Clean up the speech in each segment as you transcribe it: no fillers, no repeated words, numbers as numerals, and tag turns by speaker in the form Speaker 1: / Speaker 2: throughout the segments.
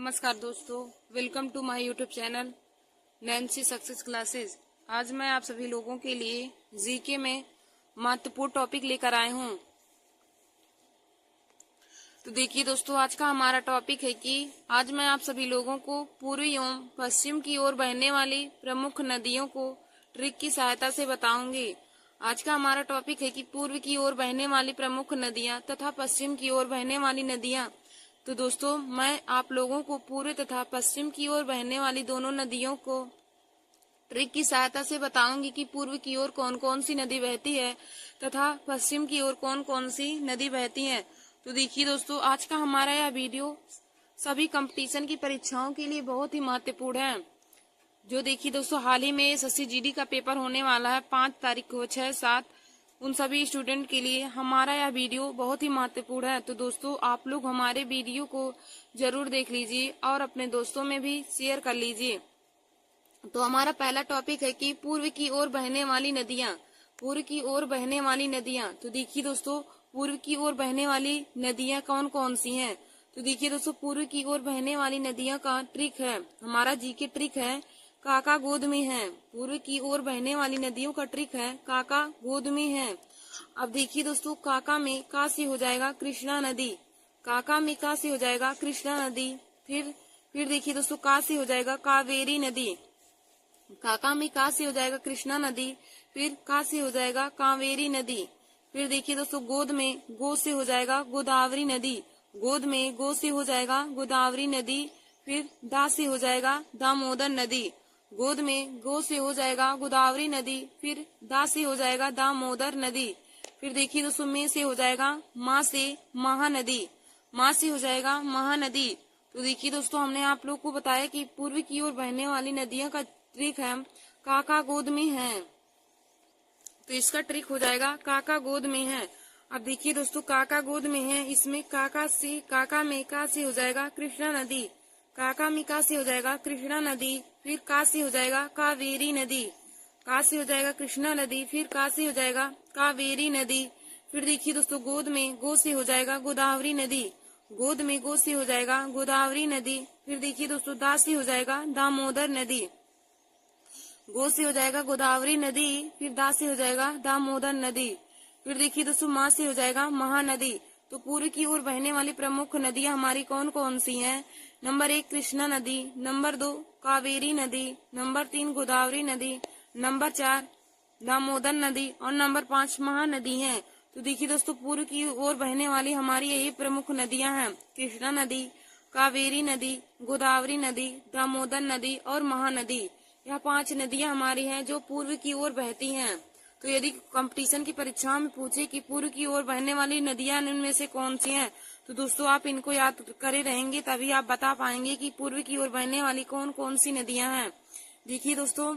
Speaker 1: नमस्कार दोस्तों, welcome to my YouTube channel Nancy success classes. आज मैं आप सभी लोगों के लिए जीके में महत्वपूर्ण टॉपिक लेकर आए हूं। तो देखिए दोस्तों, आज का हमारा टॉपिक है कि आज मैं आप सभी लोगों को पूर्वी एवं पश्चिम की ओर बहने वाली प्रमुख नदियों को ट्रिक की सहायता से बताऊंगी। आज का हमारा टॉपिक है कि पूर्व की ओर बहने वाली प्रमुख नदियां तथा पश्चिम की ओर बहने वाली नदियां। तो दोस्तों, मैं आप लोगों को पूर्व तथा पश्चिम की ओर बहने वाली दोनों नदियों को ट्रिक की सहायता से बताऊंगी कि पूर्व की ओर कौन कौन सी नदी बहती है तथा पश्चिम की ओर कौन कौन सी नदी बहती है। तो देखिए दोस्तों, आज का हमारा यह वीडियो सभी कंपटीशन की परीक्षाओं के लिए बहुत ही महत्वपूर्ण है। जो देखिए दोस्तों, हाल ही में एसएससी जीडी का पेपर होने वाला है 5 तारीख को 6-7, उन सभी स्टूडेंट के लिए हमारा यह वीडियो बहुत ही महत्वपूर्ण है। तो दोस्तों, आप लोग हमारे वीडियो को जरूर देख लीजिए और अपने दोस्तों में भी शेयर कर लीजिए। तो हमारा पहला टॉपिक है कि पूर्व की ओर बहने वाली नदियां। पूर्व की ओर बहने वाली नदियां। तो देखिए दोस्तों, पूर्व की ओर बहने वाली नदियां कौन कौन सी हैं। तो देखिए दोस्तों, पूर्व की ओर बहने वाली नदियां का ट्रिक है, हमारा जीके ट्रिक है काका गोद में है। पूर्व की ओर बहने वाली नदियों का ट्रिक है काका गोद में है। अब देखिए दोस्तों, काका में का से हो जाएगा कृष्णा नदी। काका में का से हो जाएगा कृष्णा नदी। फिर देखिए दोस्तों, का से हो जाएगा कावेरी नदी। काका में का से हो जाएगा कृष्णा नदी। फिर का से हो जाएगा कावेरी नदी। फिर देखिए दोस्तों, गोद में गो से हो जाएगा गोदावरी नदी। गोद में गो से हो जाएगा गोदावरी नदी। फिर दा से हो जाएगा दामोदर नदी। गोद में गो से हो जाएगा गोदावरी नदी। फिर दा से हो जाएगा दामोदर नदी। फिर देखिए दोस्तों, में से हो जाएगा माँ से महानदी। माँ से हो जाएगा महानदी। तो देखिए दोस्तों, हमने आप लोग को बताया कि पूर्व की ओर बहने वाली नदियों का ट्रिक है काका गोद में है। तो इसका ट्रिक हो जाएगा काका गोद में है। अब देखिए दोस्तों, काका गोद में है, इसमें काका में का से हो जाएगा कृष्णा नदी। काका में का से हो जाएगा कृष्णा नदी। फिर का से हो जाएगा कावेरी नदी। का से हो जाएगा कृष्णा नदी। फिर का से हो जाएगा कावेरी नदी। फिर देखिए दोस्तों, गोद में गो से हो जाएगा गोदावरी नदी। गोद में गो से हो जाएगा गोदावरी नदी। फिर देखिए दोस्तों, दा से हो जाएगा दामोदर नदी। गो से हो जाएगा गोदावरी नदी। फिर दा से हो जाएगा दामोदर नदी। फिर देखिए दोस्तों, माँ से हो जाएगा महानदी। तो पूर्व की ओर बहने वाली प्रमुख नदियां हमारी कौन कौन सी हैं। नंबर 1 कृष्णा नदी, नंबर 2 कावेरी नदी, नंबर 3 गोदावरी नदी, नंबर 4 दामोदर नदी और नंबर 5 महानदी है। तो देखिए दोस्तों, पूर्व की ओर बहने वाली हमारी यही प्रमुख नदियां हैं, कृष्णा नदी, कावेरी नदी, गोदावरी नदी, दामोदर नदी और महानदी। यह 5 नदियां हमारी हैं जो पूर्व की ओर बहती हैं। तो यदि कंपटीशन की परीक्षाओं में पूछे कि पूर्व की ओर बहने वाली नदियां इनमें से कौन सी हैं, तो दोस्तों आप इनको याद करे रहेंगे, तभी आप बता पाएंगे कि पूर्व की ओर बहने वाली कौन कौन सी नदियां हैं। देखिए दोस्तों,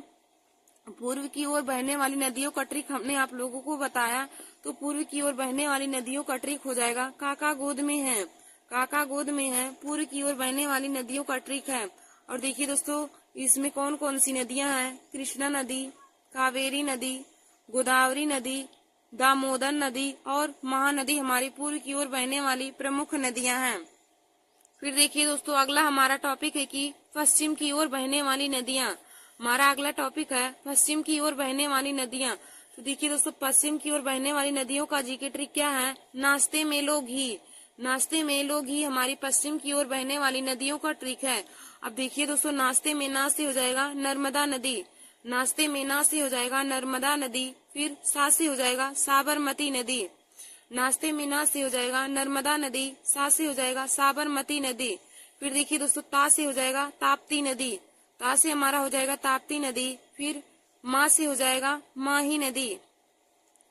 Speaker 1: पूर्व की ओर बहने वाली नदियों का ट्रिक हमने आप लोगों को बताया। तो पूर्व की ओर बहने वाली नदियों का ट्रिक हो जाएगा काका गोद में है। काका गोद में है, पूर्व की ओर बहने वाली नदियों का ट्रिक है। और देखिए दोस्तों, इसमें कौन कौन सी नदियां हैं, कृष्णा नदी, कावेरी नदी, गोदावरी नदी, दामोदर नदी और महानदी हमारी पूर्व की ओर बहने वाली प्रमुख नदियां हैं। फिर देखिए दोस्तों, अगला हमारा टॉपिक है कि पश्चिम की ओर बहने वाली नदियां। हमारा अगला टॉपिक है पश्चिम की ओर बहने वाली नदियां। तो देखिए दोस्तों, पश्चिम की ओर बहने वाली नदियों का जीके ट्रिक क्या है, नाश्ते में लो घी। नाश्ते में लो घी हमारी पश्चिम की ओर बहने वाली नदियों का ट्रिक है। अब देखिए दोस्तों, नाश्ते में ना से हो जाएगा नर्मदा नदी। नाश्ते में ना से हो जाएगा नर्मदा नदी। फिर सा से हो जाएगा साबरमती नदी। नाश्ते में ना से हो जाएगा नर्मदा नदी। सा से हो जाएगा साबरमती नदी। फिर देखिए दोस्तों, ता से हो जाएगा ताप्ती नदी। ता से हमारा हो जाएगा ताप्ती नदी। फिर माँ से हो जाएगा माही नदी।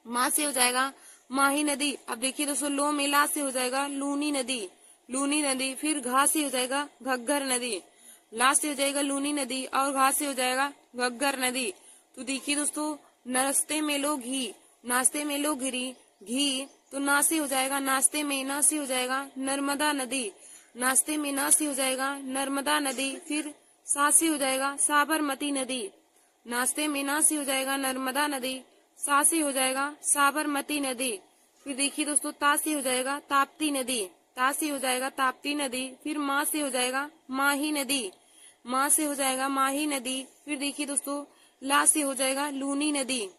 Speaker 1: माँ से हो जाएगा माही नदी। अब देखिए दोस्तों, लो में ला से हो जाएगा लूनी नदी। लूनी नदी। फिर घा से हो जाएगा घग्गर नदी। ला से हो जाएगा लूनी नदी और घा से हो जाएगा घग्गर नदी। तो देखिए दोस्तों, नाश्ते में लो घी। नाश्ते में लो घी। तो ना से हो जाएगा नाश्ते में ना से हो जाएगा नर्मदा नदी। नाश्ते में ना से हो जाएगा नर्मदा नदी। फिर सा से हो जाएगा साबरमती नदी। नाश्ते में ना से हो जाएगा नर्मदा नदी। सा से हो जाएगा साबरमती नदी। फिर देखिए दोस्तों, ता से हो जाएगा ताप्ती नदी। ता से हो जाएगा ताप्ती नदी, फिर माँ से हो जाएगा माही नदी, माँ से हो जाएगा माही नदी। फिर देखिए दोस्तों ला से हो जाएगा लूनी नदी,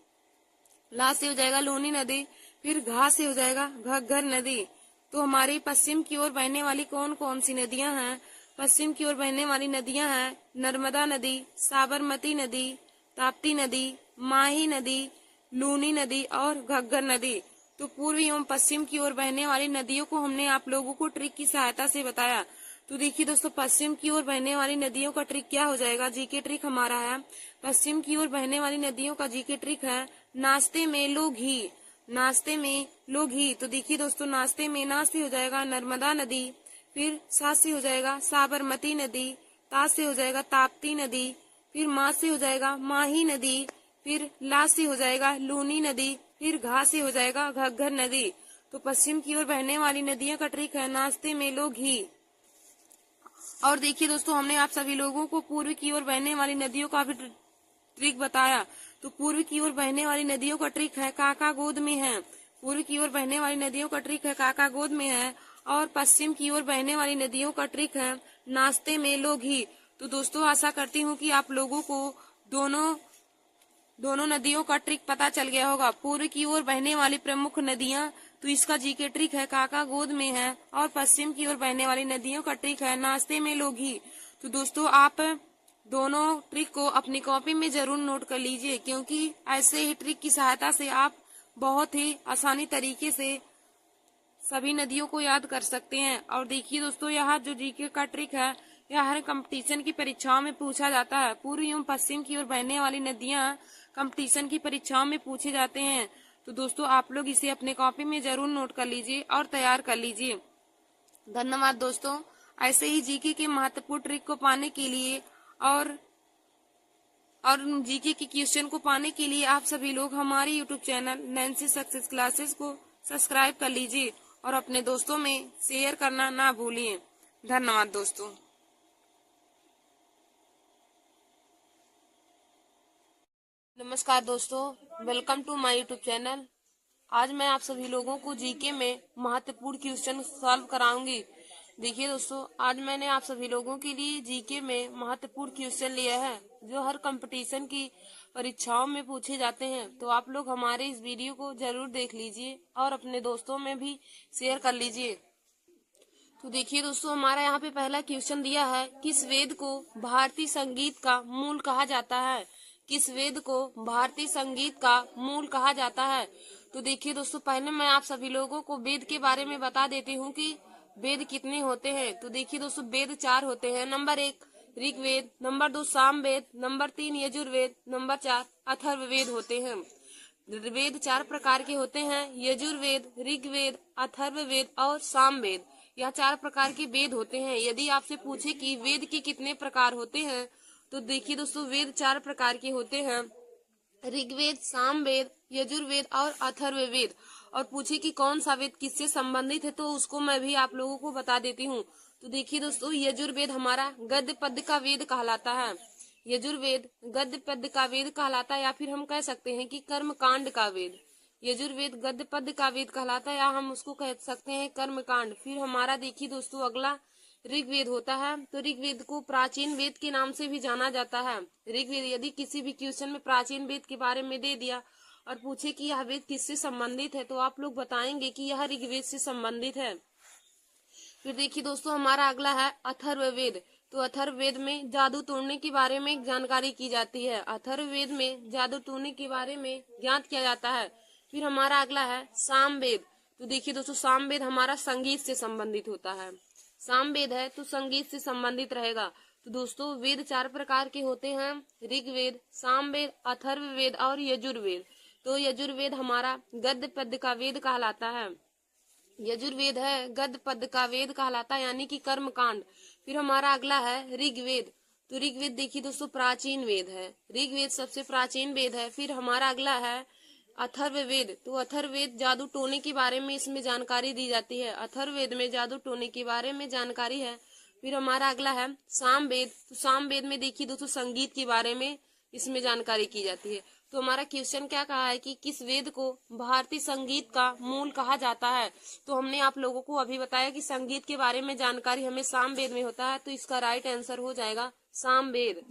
Speaker 1: ला से हो जाएगा लूनी नदी। फिर घा से हो जाएगा घग्गर नदी। तो हमारी पश्चिम की ओर बहने वाली कौन कौन सी नदियां हैं? पश्चिम की ओर बहने वाली नदियां हैं नर्मदा नदी, साबरमती नदी, ताप्ती नदी, माही नदी, लूनी नदी और घग्गर नदी। तो पूर्व एवं पश्चिम की ओर बहने वाली नदियों को हमने आप लोगों को ट्रिक की सहायता से बताया। तो देखिए दोस्तों पश्चिम की ओर बहने वाली नदियों का ट्रिक क्या हो जाएगा? जीके ट्रिक हमारा है, पश्चिम की ओर बहने वाली नदियों का जीके ट्रिक है नाश्ते में लो घी, नाश्ते में लो घी। तो देखिए दोस्तों नाश्ते में ना से हो जाएगा नर्मदा नदी, फिर सा से हो जाएगा साबरमती नदी, ता से हो जाएगा ताप्ती नदी, फिर माँ से हो जाएगा माही नदी, फिर ला से हो जाएगा लूनी नदी, फिर घा से हो जाएगा घग्गर नदी। तो पश्चिम की ओर बहने वाली नदियों का ट्रिक है नाश्ते में लो घी। और देखिए दोस्तों हमने आप सभी लोगों को पूर्व की ओर बहने वाली नदियों का भी ट्रिक बताया। तो पूर्व की ओर बहने वाली नदियों का ट्रिक है काका गोद में है, पूर्व की ओर बहने वाली नदियों का ट्रिक है काका गोद में है। और पश्चिम की ओर बहने वाली नदियों का ट्रिक है नाश्ते में लो घी। तो दोस्तों आशा करती हूँ कि आप लोगों को दोनों नदियों का ट्रिक पता चल गया होगा। पूर्व की ओर बहने वाली प्रमुख नदियां, तो इसका जीके ट्रिक है काका गोद में है, और पश्चिम की ओर बहने वाली नदियों का ट्रिक है नाश्ते में लो घी। तो दोस्तों आप दोनों ट्रिक को अपनी कॉपी में जरूर नोट कर लीजिए, क्योंकि ऐसे ही ट्रिक की सहायता से आप बहुत ही आसानी तरीके से सभी नदियों को याद कर सकते हैं। और देखिए दोस्तों यह जो जीके का ट्रिक है यह हर कंपटीशन की परीक्षाओं में पूछा जाता है। पूर्व एवं पश्चिम की ओर बहने वाली नदियां कंपटीशन की परीक्षाओं में पूछे जाते हैं। तो दोस्तों आप लोग इसे अपने कॉपी में जरूर नोट कर लीजिए और तैयार कर लीजिए। धन्यवाद दोस्तों। ऐसे ही जीके के महत्वपूर्ण ट्रिक को पाने के लिए और जीके के क्वेश्चन को पाने के लिए आप सभी लोग हमारे YouTube channel Nancy success classes को सब्सक्राइब कर लीजिए और अपने दोस्तों में शेयर करना ना भूलिए। धन्यवाद दोस्तों। नमस्कार दोस्तों, welcome to my YouTube channel. आज मैं आप सभी लोगों को जीके में महत्वपूर्ण क्वेश्चन सॉल्व कराऊंगी। देखिए दोस्तों आज मैंने आप सभी लोगों के लिए जीके में महत्वपूर्ण क्वेश्चन लिया है जो हर कंपटीशन की परीक्षाओं में पूछे जाते हैं। तो आप लोग हमारे इस वीडियो को जरूर देख लीजिए और अपने दोस्तों में भी शेयर कर लीजिए। तो देखिए दोस्तों हमारा यहाँ पे पहला क्वेश्चन दिया है, किस वेद को भारतीय संगीत का मूल कहा जाता है? किस वेद को भारतीय संगीत का मूल कहा जाता है? तो देखिए दोस्तों पहले मैं आप सभी लोगों को वेद के बारे में बता देती हूँ कि वेद कितने होते हैं। तो देखिए दोस्तों वेद 4 होते हैं। Number 1 Rigveda, number 2 Samaveda, number 3 Yajurveda, number 4 Atharvaveda होते हैं। वेद 4 प्रकार के होते हैं, यजुर्वेद, ऋग्वेद, अथर्ववेद और सामवेद। यह 4 प्रकार के वेद होते हैं। यदि आपसे पूछे कि वेद के कितने प्रकार होते हैं तो देखिए दोस्तों वेद 4 प्रकार के होते हैं, ऋग्वेद, सामवेद, यजुर्वेद और अथर्ववेद। और पूछे कि कौन सा वेद किससे संबंधित है तो उसको मैं भी आप लोगों को बता देती हूँ। तो देखिए दोस्तों यजुर्वेद हमारा गद्य पद्य का वेद कहलाता है। यजुर्वेद गद्य पद्य का वेद कहलाता है, या फिर हम कह सकते हैं कि कर्म कांड का वेद। यजुर्वेद गद्य पद्य का वेद कहलाता है, या हम उसको कह सकते हैं कर्म कांड। फिर हमारा देखिए दोस्तों अगला ऋग्वेद होता है। तो ऋग्वेद को प्राचीन वेद के नाम से भी जाना जाता है। ऋग्वेद यदि किसी भी क्वेश्चन में प्राचीन वेद के बारे में दे दिया और पूछे कि यह वेद किससे संबंधित है तो आप लोग बताएंगे कि यह ऋग्वेद से संबंधित है। फिर देखिए दोस्तों हमारा अगला है अथर्ववेद। तो अथर्ववेद में जादू टोने के बारे में जानकारी की जाती है। अथर्ववेद में जादू टोने के बारे में ज्ञात किया जाता है। फिर हमारा अगला है सामवेद। तो देखिए दोस्तों सामवेद हमारा संगीत से संबंधित होता है। सामवेद है तो संगीत से संबंधित रहेगा। तो दोस्तों वेद 4 प्रकार के होते हैं, ऋग्वेद, सामवेद, अथर्ववेद और यजुर्वेद। तो यजुर्वेद हमारा गद्य पद्य का वेद कहलाता है। यजुर्वेद है गद्य पद्य का वेद कहलाता है, यानी कि कर्म कांड। फिर हमारा अगला है ऋग्वेद। तो ऋग्वेद देखिए दोस्तों प्राचीन वेद है, ऋग्वेद सबसे प्राचीन वेद है। फिर हमारा अगला है अथर्ववेद। तो अथर्ववेद जादू टोने के बारे में इसमें जानकारी दी जाती है। अथर्ववेद में जादू टोने के बारे में जानकारी है। फिर हमारा अगला है सामवेद। तो सामवेद में देखिए दोस्तों संगीत के बारे में इसमें जानकारी की जाती है। तो हमारा क्वेश्चन क्या कहा है कि किस वेद को भारतीय संगीत का मूल कहा जाता है। तो हमने आप लोगों को अभी बताया कि संगीत के बारे में जानकारी हमें सामवेद में होता है, तो इसका राइट आंसर हो जाएगा सामवेद।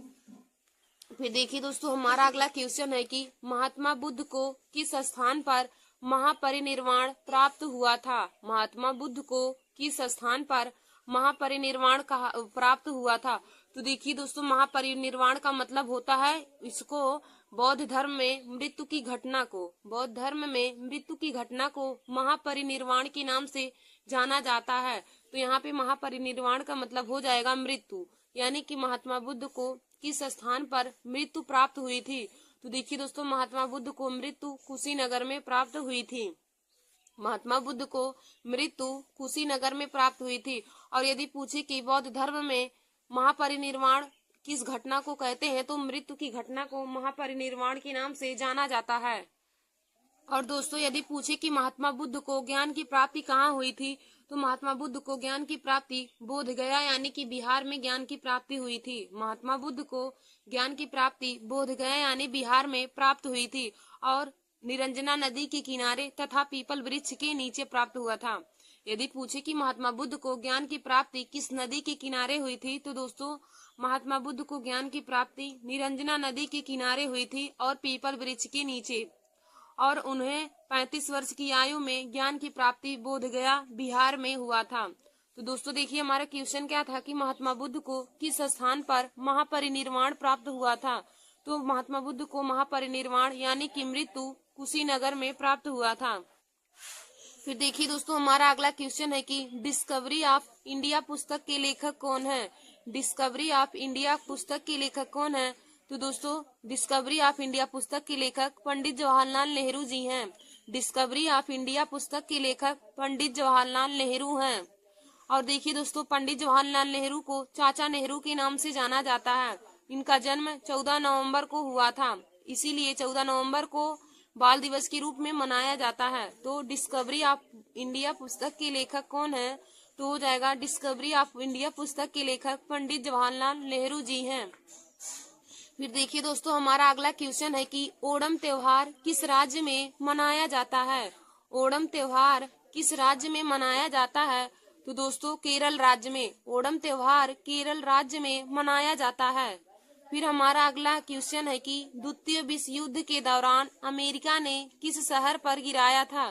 Speaker 1: फिर देखिए दोस्तों, हमारा अगला क्वेश्चन है कि महात्मा बुद्ध को किस स्थान पर महापरिनिर्वाण प्राप्त हुआ था। महात्मा बुद्ध को किस स्थान पर महापरिनिर्वाण प्राप्त हुआ था। तो देखिए दोस्तों, महापरिनिर्वाण का मतलब होता है इसको बौद्ध धर्म में मृत्यु की घटना को, बौद्ध धर्म में मृत्यु की घटना को महापरिनिर्वाण के नाम से जाना जाता है। तो यहाँ पे महापरिनिर्वाण का मतलब हो जाएगा मृत्यु, यानी कि महात्मा बुद्ध को किस स्थान पर मृत्यु प्राप्त हुई थी। तो देखिए दोस्तों, महात्मा बुद्ध को मृत्यु कुशीनगर में प्राप्त हुई थी। महात्मा बुद्ध को मृत्यु कुशीनगर में प्राप्त हुई थी। और यदि पूछे कि बौद्ध धर्म में महापरिनिर्वाण किस घटना को कहते हैं, तो मृत्यु की घटना को महापरिनिर्वाण के नाम से जाना जाता है। और दोस्तों, यदि पूछे कि महात्मा बुद्ध को ज्ञान की प्राप्ति कहाँ हुई थी, तो महात्मा बुद्ध को ज्ञान की प्राप्ति बोध गया यानी कि बिहार में ज्ञान की प्राप्ति हुई थी। महात्मा बुद्ध को ज्ञान की प्राप्ति बोध गया यानी बिहार में प्राप्त हुई थी और निरंजना नदी के किनारे तथा पीपल वृक्ष के नीचे प्राप्त हुआ था। यदि पूछे कि महात्मा बुद्ध को ज्ञान की प्राप्ति किस नदी के किनारे हुई थी, तो दोस्तों महात्मा बुद्ध को ज्ञान की प्राप्ति निरंजना नदी के किनारे हुई थी और पीपल वृक्ष के नीचे। और उन्हें 35 वर्ष की आयु में ज्ञान की प्राप्ति बोध गया बिहार में हुआ था। तो दोस्तों देखिए, हमारा क्वेश्चन क्या था कि महात्मा बुद्ध को किस स्थान पर महापरिनिर्वाण प्राप्त हुआ था। तो महात्मा बुद्ध को महापरिनिर्वाण यानी कि मृत्यु कुशीनगर में प्राप्त हुआ था। फिर देखिए दोस्तों, हमारा अगला क्वेश्चन है कि डिस्कवरी ऑफ इंडिया पुस्तक के लेखक कौन है। डिस्कवरी ऑफ इंडिया पुस्तक के लेखक कौन है। तो दोस्तों, डिस्कवरी ऑफ इंडिया पुस्तक के लेखक पंडित जवाहरलाल नेहरू जी हैं। डिस्कवरी ऑफ इंडिया पुस्तक के लेखक पंडित जवाहरलाल नेहरू हैं। और देखिए दोस्तों, पंडित जवाहरलाल नेहरू को चाचा नेहरू के नाम से जाना जाता है। इनका जन्म 14 नवंबर को हुआ था, इसीलिए 14 नवंबर को बाल दिवस के रूप में मनाया जाता है। तो डिस्कवरी ऑफ इंडिया पुस्तक के लेखक कौन है, तो हो जाएगा डिस्कवरी ऑफ इंडिया पुस्तक के लेखक पंडित जवाहरलाल नेहरू जी हैं। फिर देखिए दोस्तों, हमारा अगला क्वेश्चन है कि ओणम त्योहार किस राज्य में मनाया जाता है। ओणम त्योहार किस राज्य में मनाया जाता है। तो दोस्तों, केरल राज्य में। ओणम त्योहार केरल राज्य में मनाया जाता है। फिर हमारा अगला क्वेश्चन है कि द्वितीय विश्व युद्ध के दौरान अमेरिका ने किस शहर पर गिराया था।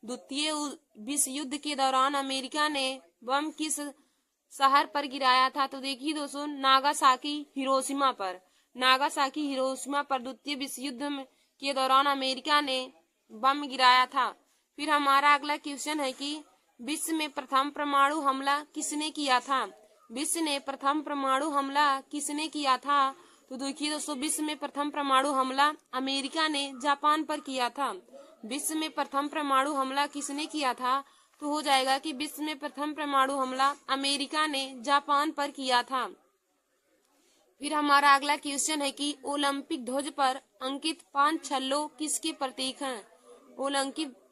Speaker 1: द्वितीय विश्व युद्ध के दौरान अमेरिका ने बम किस शहर पर गिराया था। तो देखिए दोस्तों, नागासाकी हिरोशिमा पर। नागासाकी हिरोशिमा पर द्वितीय विश्व युद्ध के दौरान अमेरिका ने बम गिराया था। फिर हमारा अगला क्वेश्चन है कि विश्व में प्रथम परमाणु हमला किसने किया था। विश्व ने प्रथम परमाणु हमला किसने किया था। तो देखिए दोस्तों, विश्व में प्रथम परमाणु हमला अमेरिका ने जापान पर किया था। विश्व में प्रथम परमाणु हमला किसने किया था। तो हो जाएगा कि विश्व में प्रथम परमाणु हमला अमेरिका ने जापान पर किया था। फिर हमारा अगला क्वेश्चन है कि ओलंपिक ध्वज पर अंकित 5 छल्लों किसके प्रतीक हैं।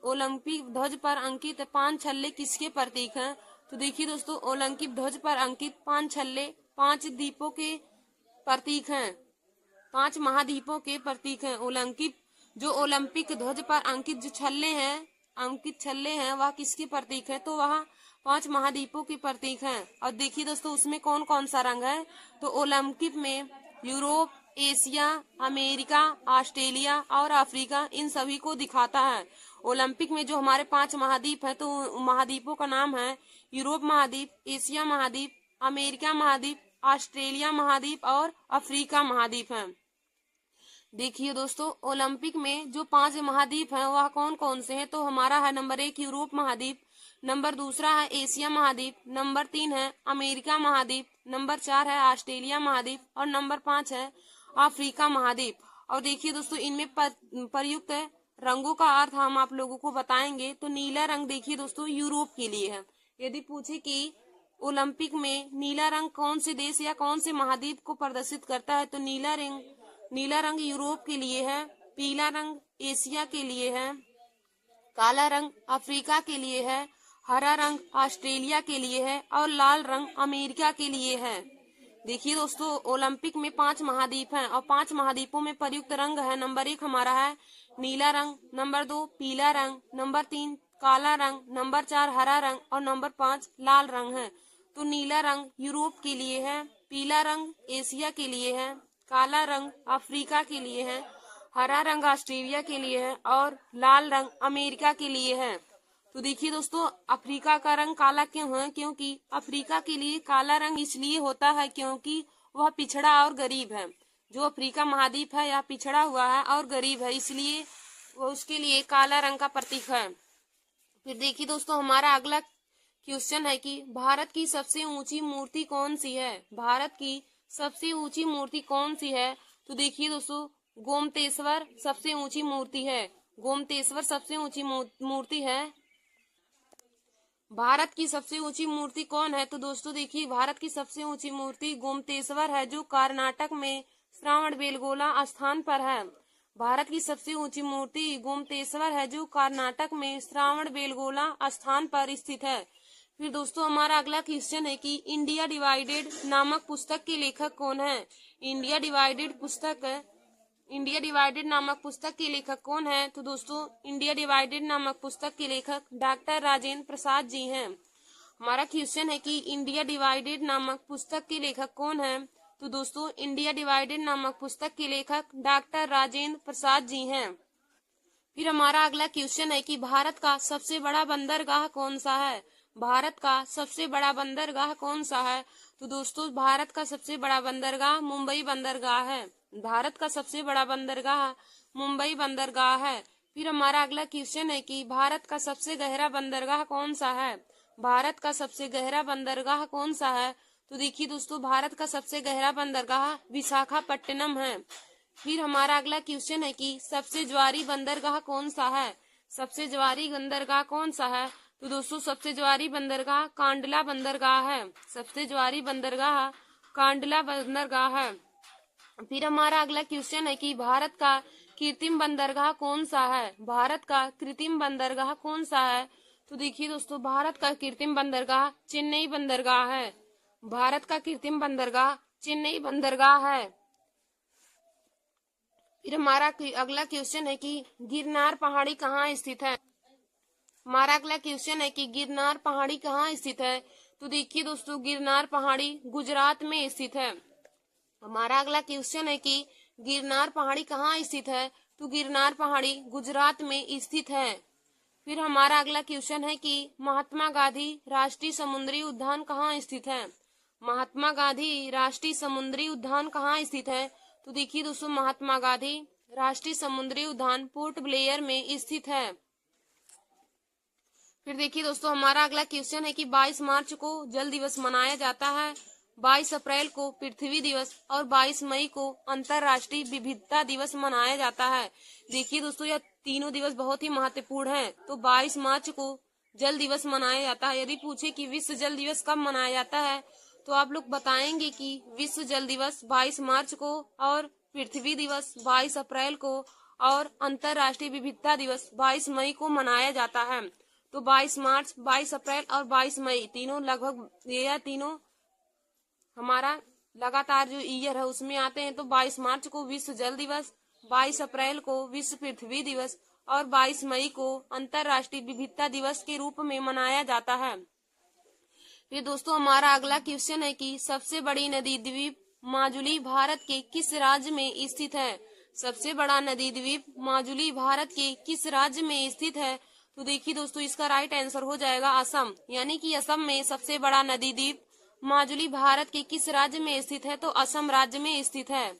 Speaker 1: ओलंपिक ध्वज पर अंकित 5 छल्ले किसके प्रतीक हैं। तो देखिए दोस्तों, ओलंपिक ध्वज पर अंकित 5 छल्ले 5 द्वीपों के प्रतीक हैं, 5 महाद्वीपों के प्रतीक हैं। ओलंपिक ध्वज पर अंकित जो छल्ले हैं वह किसके प्रतीक है। तो वह 5 महाद्वीपों के प्रतीक हैं। और देखिए दोस्तों, उसमें कौन कौन सा रंग है। तो ओलंपिक में यूरोप, एशिया, अमेरिका, ऑस्ट्रेलिया और अफ्रीका, इन सभी को दिखाता है। ओलंपिक में जो हमारे 5 महाद्वीप हैं, तो महाद्वीपों का नाम है यूरोप महाद्वीप, एशिया महाद्वीप, अमेरिका महाद्वीप, ऑस्ट्रेलिया महाद्वीप और अफ्रीका महाद्वीप है। देखिए दोस्तों, ओलंपिक में जो 5 महाद्वीप हैं वह कौन कौन से हैं। तो हमारा है नंबर 1 यूरोप महाद्वीप, नंबर 2 है एशिया महाद्वीप, नंबर 3 है अमेरिका महाद्वीप, नंबर 4 है ऑस्ट्रेलिया महाद्वीप और नंबर 5 है अफ्रीका महाद्वीप। और देखिए दोस्तों, इनमें प्रयुक्त रंगों का अर्थ हम आप लोगों को बताएंगे। तो नीला रंग देखिए दोस्तों यूरोप के लिए है। यदि पूछे कि ओलंपिक में नीला रंग कौन से देश या कौन से महाद्वीप को प्रदर्शित करता है, तो नीला रंग यूरोप के लिए है, पीला रंग एशिया के लिए है, काला रंग अफ्रीका के लिए है, हरा रंग ऑस्ट्रेलिया के लिए है और लाल रंग अमेरिका के लिए है।
Speaker 2: देखिए दोस्तों, ओलंपिक में 5 महाद्वीप हैं और 5 महाद्वीपों में प्रयुक्त रंग है। नंबर 1 हमारा है नीला रंग, नंबर 2 पीला रंग, नंबर 3 काला रंग, नंबर 4 हरा रंग और नंबर 5 लाल रंग है। तो नीला रंग यूरोप के लिए है, पीला रंग एशिया के लिए है, काला रंग अफ्रीका के लिए है, हरा रंग ऑस्ट्रेलिया के लिए है और लाल रंग अमेरिका के लिए है। तो देखिए दोस्तों, अफ्रीका का रंग काला क्यों है? क्योंकि अफ्रीका के लिए काला रंग इसलिए होता है क्योंकि वह पिछड़ा और गरीब है। जो अफ्रीका महाद्वीप है यह पिछड़ा हुआ है और गरीब है, इसलिए वह उसके लिए काला रंग का प्रतीक है। फिर देखिए दोस्तों, हमारा अगला क्वेश्चन है कि भारत की सबसे ऊंची मूर्ति कौन सी है? भारत की सबसे ऊंची मूर्ति कौन सी है? तो देखिए दोस्तों, गोमतेश्वर सबसे ऊंची मूर्ति है। गोमतेश्वर सबसे ऊंची मूर्ति है। भारत की सबसे ऊंची मूर्ति कौन है? तो दोस्तों देखिए, भारत की सबसे ऊंची मूर्ति गोमतेश्वर है, जो कर्नाटक में श्रावणबेलगोला स्थान पर है। भारत की सबसे ऊंची मूर्ति गोमतेश्वर है, जो कर्नाटक में श्रावणबेलगोला स्थान पर स्थित है। फिर दोस्तों, हमारा अगला क्वेश्चन है कि इंडिया डिवाइडेड नामक पुस्तक के लेखक कौन है? इंडिया डिवाइडेड नामक पुस्तक के लेखक कौन है? तो दोस्तों, इंडिया डिवाइडेड नामक पुस्तक के लेखक डॉक्टर राजेंद्र प्रसाद जी हैं। हमारा क्वेश्चन है कि इंडिया डिवाइडेड नामक पुस्तक के लेखक कौन है? तो दोस्तों, इंडिया डिवाइडेड नामक पुस्तक के लेखक डॉक्टर राजेंद्र प्रसाद जी हैं। फिर हमारा अगला क्वेश्चन है कि भारत का सबसे बड़ा बंदरगाह कौन सा है? भारत का सबसे बड़ा बंदरगाह कौन सा है? तो दोस्तों, भारत का सबसे बड़ा बंदरगाह मुंबई बंदरगाह है। भारत का सबसे बड़ा बंदरगाह मुंबई बंदरगाह है। फिर हमारा अगला क्वेश्चन है कि भारत का सबसे गहरा बंदरगाह कौन सा है? भारत का सबसे गहरा बंदरगाह कौन सा है? तो देखिए दोस्तों, भारत का सबसे गहरा बंदरगाह विशाखापट्टनम है। फिर हमारा अगला क्वेश्चन है कि सबसे ज्वारी बंदरगाह कौन सा है? सबसे ज्वारी बंदरगाह कौन सा है? तो दोस्तों, सबसे ज्वारी बंदरगाह कांडला बंदरगाह है। सबसे ज्वारी बंदरगाह कांडला बंदरगाह है। फिर हमारा अगला क्वेश्चन है कि भारत का कृत्रिम बंदरगाह कौन सा है? भारत का कृत्रिम बंदरगाह कौन सा है? तो देखिए दोस्तों, भारत का कृत्रिम बंदरगाह चेन्नई बंदरगाह है। भारत का कृत्रिम बंदरगाह चेन्नई बंदरगाह है। फिर हमारा अगला क्वेश्चन है कि गिरनार पहाड़ी कहाँ स्थित है? हमारा अगला क्वेश्चन है कि गिरनार पहाड़ी कहाँ स्थित है? तो देखिए दोस्तों, गिरनार पहाड़ी गुजरात में स्थित है। हमारा अगला क्वेश्चन है कि गिरनार पहाड़ी कहाँ स्थित है? तो गिरनार पहाड़ी गुजरात में स्थित है। फिर हमारा अगला क्वेश्चन है कि महात्मा गांधी राष्ट्रीय समुद्री उद्यान कहाँ स्थित है? महात्मा गांधी राष्ट्रीय समुद्री उद्यान कहाँ स्थित है? तो देखिए दोस्तों, महात्मा गांधी राष्ट्रीय समुद्री उद्यान पोर्ट ब्लेयर में स्थित है। फिर देखिए दोस्तों, हमारा अगला क्वेश्चन है कि 22 मार्च को जल दिवस मनाया जाता है, 22 अप्रैल को पृथ्वी दिवस और 22 मई को अंतर्राष्ट्रीय विविधता दिवस मनाया जाता है। देखिए दोस्तों, यह तीनों दिवस बहुत ही महत्वपूर्ण है। तो 22 मार्च को जल दिवस मनाया जाता है। यदि पूछे कि विश्व जल दिवस कब मनाया जाता है, तो आप लोग बताएंगे कि विश्व जल दिवस 22 मार्च को और पृथ्वी दिवस 22 अप्रैल को और अंतर्राष्ट्रीय विविधता दिवस 22 मई को मनाया जाता है। तो 22 मार्च, 22 अप्रैल और 22 मई तीनों लगभग ये तीनों हमारा लगातार जो ईयर है उसमें आते हैं। तो 22 मार्च को विश्व जल दिवस, 22 अप्रैल को विश्व पृथ्वी दिवस और 22 मई को अंतर्राष्ट्रीय विविधता दिवस के रूप में मनाया जाता है। फिर दोस्तों, हमारा अगला क्वेश्चन है कि सबसे बड़ी नदी द्वीप माजुली भारत के किस राज्य में स्थित है? सबसे बड़ा नदी द्वीप माजुली भारत के किस राज्य में स्थित है? तो देखिए दोस्तों, इसका राइट आंसर हो जाएगा असम। यानी कि असम में सबसे बड़ा नदी द्वीप माजुली भारत के किस राज्य में स्थित है? तो असम राज्य में स्थित है।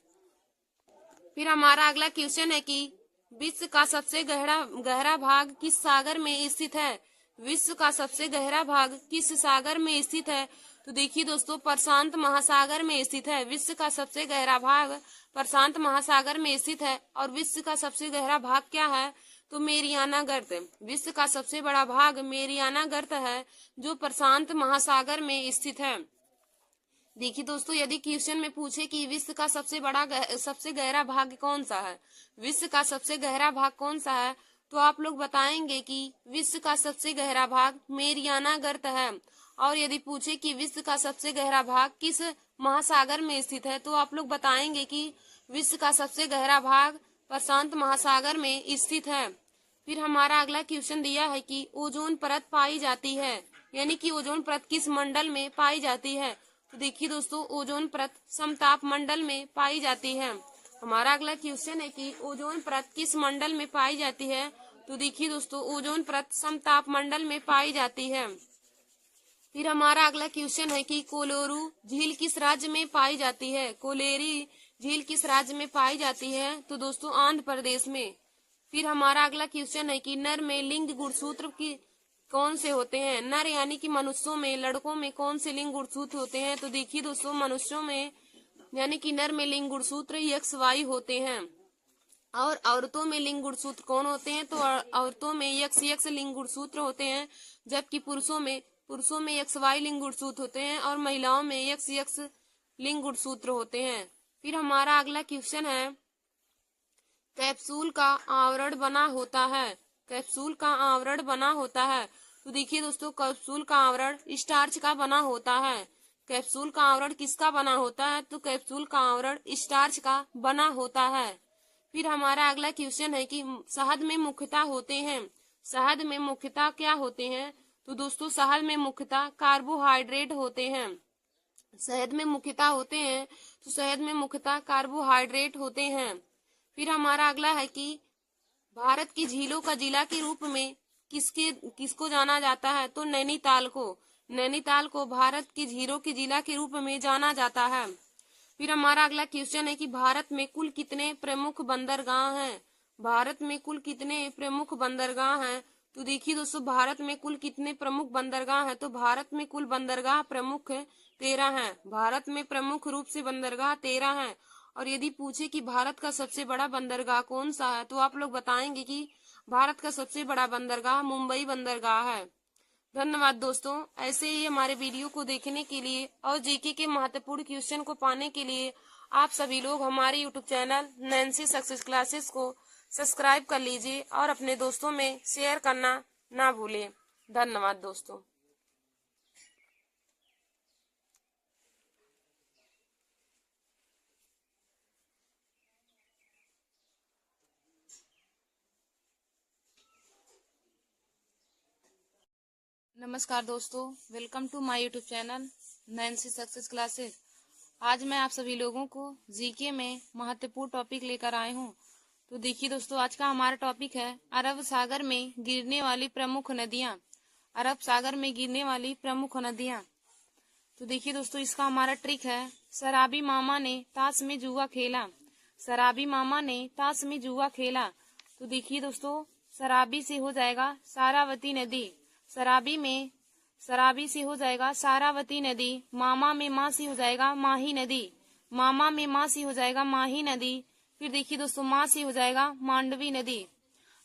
Speaker 2: फिर हमारा अगला क्वेश्चन है कि विश्व का सबसे गहरा भाग किस सागर में स्थित है? विश्व का सबसे गहरा भाग किस सागर में स्थित है? तो देखिए दोस्तों, प्रशांत महासागर में स्थित है। विश्व का सबसे गहरा भाग प्रशांत महासागर में स्थित है। और विश्व का सबसे गहरा भाग क्या है? तो मेरियाना गर्त। विश्व का सबसे बड़ा भाग मेरियाना गर्त है, जो प्रशांत महासागर में स्थित है। देखिए दोस्तों, यदि क्वेश्चन में पूछे कि विश्व का सबसे गहरा भाग कौन सा है, विश्व का सबसे गहरा भाग कौन सा है, तो आप लोग बताएंगे कि विश्व का सबसे गहरा भाग मेरियाना गर्त है। और यदि पूछे कि विश्व का सबसे गहरा भाग किस महासागर में स्थित है। तो आप लोग बताएंगे कि विश्व का सबसे गहरा भाग प्रशांत महासागर में स्थित है। फिर हमारा अगला क्वेश्चन दिया है कि ओजोन परत पाई जाती है, यानी कि ओजोन परत किस मंडल में पाई जाती है। तो देखिए दोस्तों, ओजोन परत समताप मंडल में पाई जाती है। हमारा अगला क्वेश्चन है कि ओजोन परत किस मंडल में पाई जाती है। तो देखिए दोस्तों, ओजोन परत समताप मंडल में पाई जाती है। फिर हमारा अगला क्वेश्चन है कि कोलोरू झील किस राज्य में पाई जाती है। कोलेरी झील किस राज्य में पाई जाती है। तो दोस्तों, आंध्र प्रदेश में। फिर हमारा अगला क्वेश्चन है कि नर में लिंग गुणसूत्र की कौन से होते हैं। नर यानी कि मनुष्यों में, लड़कों में कौन से लिंग गुणसूत्र होते हैं। तो देखिए दोस्तों, मनुष्यों में यानी कि नर में लिंग गुणसूत्र XY होते हैं। और औरतों में लिंग गुणसूत्र कौन होते हैं। तो औरतों में XX लिंग गुणसूत्र होते हैं, जबकि पुरुषों में XY लिंग गुणसूत्र होते हैं और महिलाओं में XX लिंग गुणसूत्र होते हैं। फिर हमारा अगला क्वेश्चन है, कैप्सूल का आवरण बना होता है। कैप्सूल का आवरण बना होता है। तो देखिए दोस्तों, कैप्सूल का आवरण स्टार्च का बना होता है। कैप्सूल का आवरण किसका बना होता है। तो कैप्सूल का आवरण स्टार्च का बना होता है। फिर हमारा अगला क्वेश्चन है कि शहद में मुख्यतः होते हैं। शहद में मुख्यतः क्या होते हैं। तो दोस्तों, शहद में मुख्यतः कार्बोहाइड्रेट होते हैं। शहद में मुख्यतः होते हैं, तो शहद में मुख्यतः कार्बोहाइड्रेट होते हैं। फिर हमारा अगला है कि भारत की झीलों का जिला के रूप में किसको जाना जाता है। तो नैनीताल को भारत की झीलों के जिला के रूप में जाना जाता है। फिर हमारा अगला क्वेश्चन है कि भारत में कुल कितने प्रमुख बंदरगाह हैं। भारत में कुल कितने प्रमुख बंदरगाह हैं। तो देखिए दोस्तों, भारत में कुल कितने प्रमुख बंदरगाह हैं। तो भारत में कुल बंदरगाह प्रमुख 13 हैं। भारत में प्रमुख रूप से बंदरगाह 13 हैं। और यदि पूछे कि भारत का सबसे बड़ा बंदरगाह कौन सा है, तो आप लोग बताएंगे कि भारत का सबसे बड़ा बंदरगाह मुंबई बंदरगाह है। धन्यवाद दोस्तों। ऐसे ही हमारे वीडियो को देखने के लिए और जीके के महत्वपूर्ण क्वेश्चन को पाने के लिए आप सभी लोग हमारे YouTube channel Nancy success classes को सब्सक्राइब कर लीजिए और अपने दोस्तों में शेयर करना ना भूलें। धन्यवाद दोस्तों।
Speaker 1: नमस्कार दोस्तों, welcome to my YouTube channel Nancy success classes. आज मैं आप सभी लोगों को जीके में महत्वपूर्ण टॉपिक लेकर आए हूँ। तो देखिए दोस्तों, आज का हमारा टॉपिक है अरब सागर में गिरने वाली प्रमुख नदियाँ। अरब सागर में गिरने वाली प्रमुख नदियाँ। तो देखिए दोस्तों, इसका हमारा ट्रिक है, शराबी मामा ने ताश में जुआ खेला। शराबी मामा ने ताश में जुआ खेला। तो देखिए दोस्तों, शराबी से हो जाएगा सारावती नदी। शराबी से हो जाएगा सारावती नदी। मामा में माँ से हो जाएगा माही नदी। मामा में माँ से हो जाएगा माही नदी। फिर देखिए दोस्तों, माँ से हो जाएगा मांडवी नदी।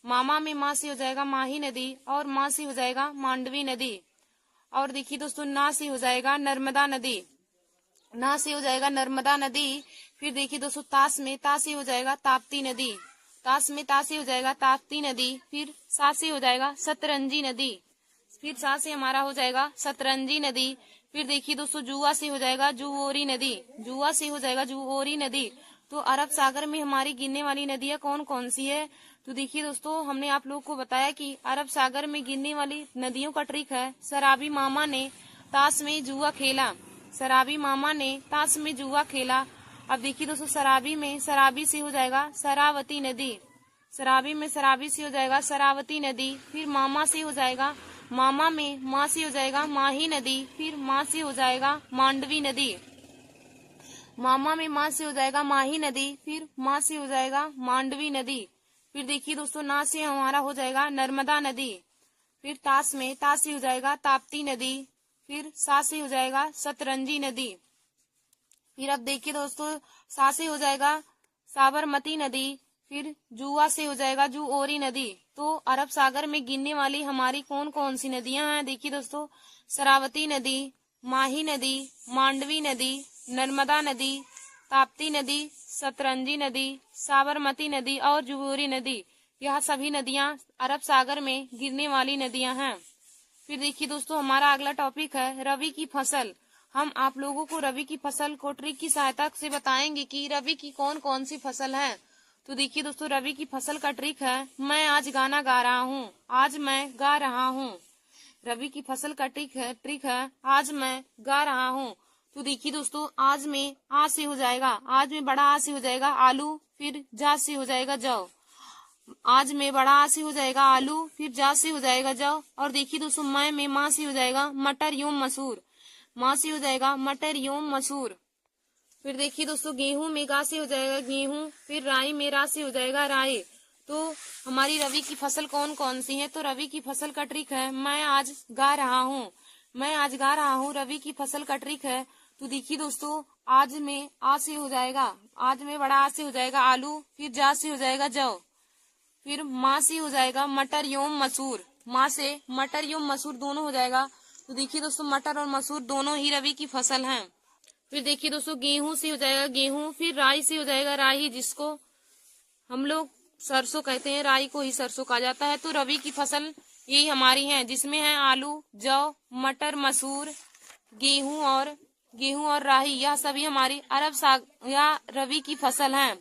Speaker 1: मामा में माँ से हो जाएगा माही नदी और माँ से हो जाएगा मांडवी नदी। और देखिए दोस्तों, ना से हो जाएगा नर्मदा नदी। ना से हो जाएगा नर्मदा नदी। फिर देखिए दोस्तों, ता से हो जाएगा ताप्ती नदी। ता से हो जाएगा ताप्ती नदी। फिर सा से हो जाएगा सतरंजी नदी। फिर सा से हमारा हो जाएगा सतरंजी नदी। फिर देखिए दोस्तों, जुआ से हो जाएगा जुओरी नदी। जुआ से हो जाएगा जुओरी नदी। तो अरब सागर में हमारी गिरने वाली नदियां कौन कौन सी है। तो देखिए दोस्तों, हमने आप लोगों को बताया कि अरब सागर में गिरने वाली नदियों का ट्रिक है, शराबी मामा ने ताश में जुआ खेला। शराबी मामा ने ताश में जुआ खेला। अब देखिए दोस्तों, शराबी से हो जाएगा शरावती नदी। शराबी से हो जाएगा शरावती नदी। फिर मामा से हो जाएगा, मामा में माँ से हो जाएगा माही नदी। फिर माँ से हो जाएगा मांडवी नदी। मामा में माँ से हो जाएगा माही नदी। फिर माँ से हो जाएगा मांडवी नदी। फिर देखिए दोस्तों, ना से हमारा हो जाएगा नर्मदा नदी। फिर ता से हो जाएगा ताप्ती नदी। फिर सा से हो जाएगा सतरंजी नदी। फिर अब देखिए दोस्तों, सा से हो जाएगा साबरमती नदी। फिर जुआ से हो जाएगा जुओरी नदी। तो अरब सागर में गिरने वाली हमारी कौन कौन सी नदियां हैं। देखिए दोस्तों, शरावती नदी, माही नदी, मांडवी नदी, नर्मदा नदी, ताप्ती नदी, सतरंजी नदी, साबरमती नदी और जुओरी नदी। यह सभी नदियां अरब सागर में गिरने वाली नदियां हैं। फिर देखिए दोस्तों, हमारा अगला टॉपिक है रबी की फसल। हम आप लोगों को रबी की फसल को ट्रिक की सहायता से बताएंगे कि रबी की कौन कौन सी फसल है। तो देखिए दोस्तों, रबी की फसल का ट्रिक है, मैं आज गाना गा रहा हूँ, आज मैं गा रहा हूँ। रबी की फसल का ट्रिक है आज मैं गा रहा हूँ। तो देखिए दोस्तों, आज में आ से हो जाएगा, आज में बड़ा आ से हो जाएगा आलू, फिर जा से हो जाएगा जौ। आज में बड़ा आ से हो जाएगा आलू, फिर जा से हो जाएगा जौ। और देखिए दोस्तों, मैं में माँ से हो जाएगा मटर यूं मसूर, माँ से हो जाएगा मटर यूं मसूर। फिर देखिए दोस्तों, गेहूं में गा से हो जाएगा गेहूं, फिर राई में रा से हो जाएगा राई। तो हमारी रबी की फसल कौन कौन सी है? तो रबी की फसल का ट्रिक है, मैं आज गा रहा हूँ, मैं आज गा रहा हूँ, रबी की फसल का ट्रिक है। तो देखिए दोस्तों, आज में आ से हो जाएगा, आज में बड़ा आ से हो जाएगा आलू, फिर जा से हो जाएगा जौ, फिर माँ से हो जाएगा मटर एवं मसूर, माँ से मटर एवं मसूर दोनों हो जाएगा। तो देखिए दोस्तों, मटर और मसूर दोनों ही रबी की फसल हैं। फिर देखिए दोस्तों, गेहूं से हो जाएगा गेहूं, फिर राई से हो जाएगा राई, जिसको हम लोग सरसों कहते हैं, राई को ही सरसों कहा जाता है। तो रबी की फसल यही हमारी है, जिसमें है आलू, जौ, मटर, मसूर, गेहूं और राई, यह सभी हमारी अरब साग या रबी की फसल हैं।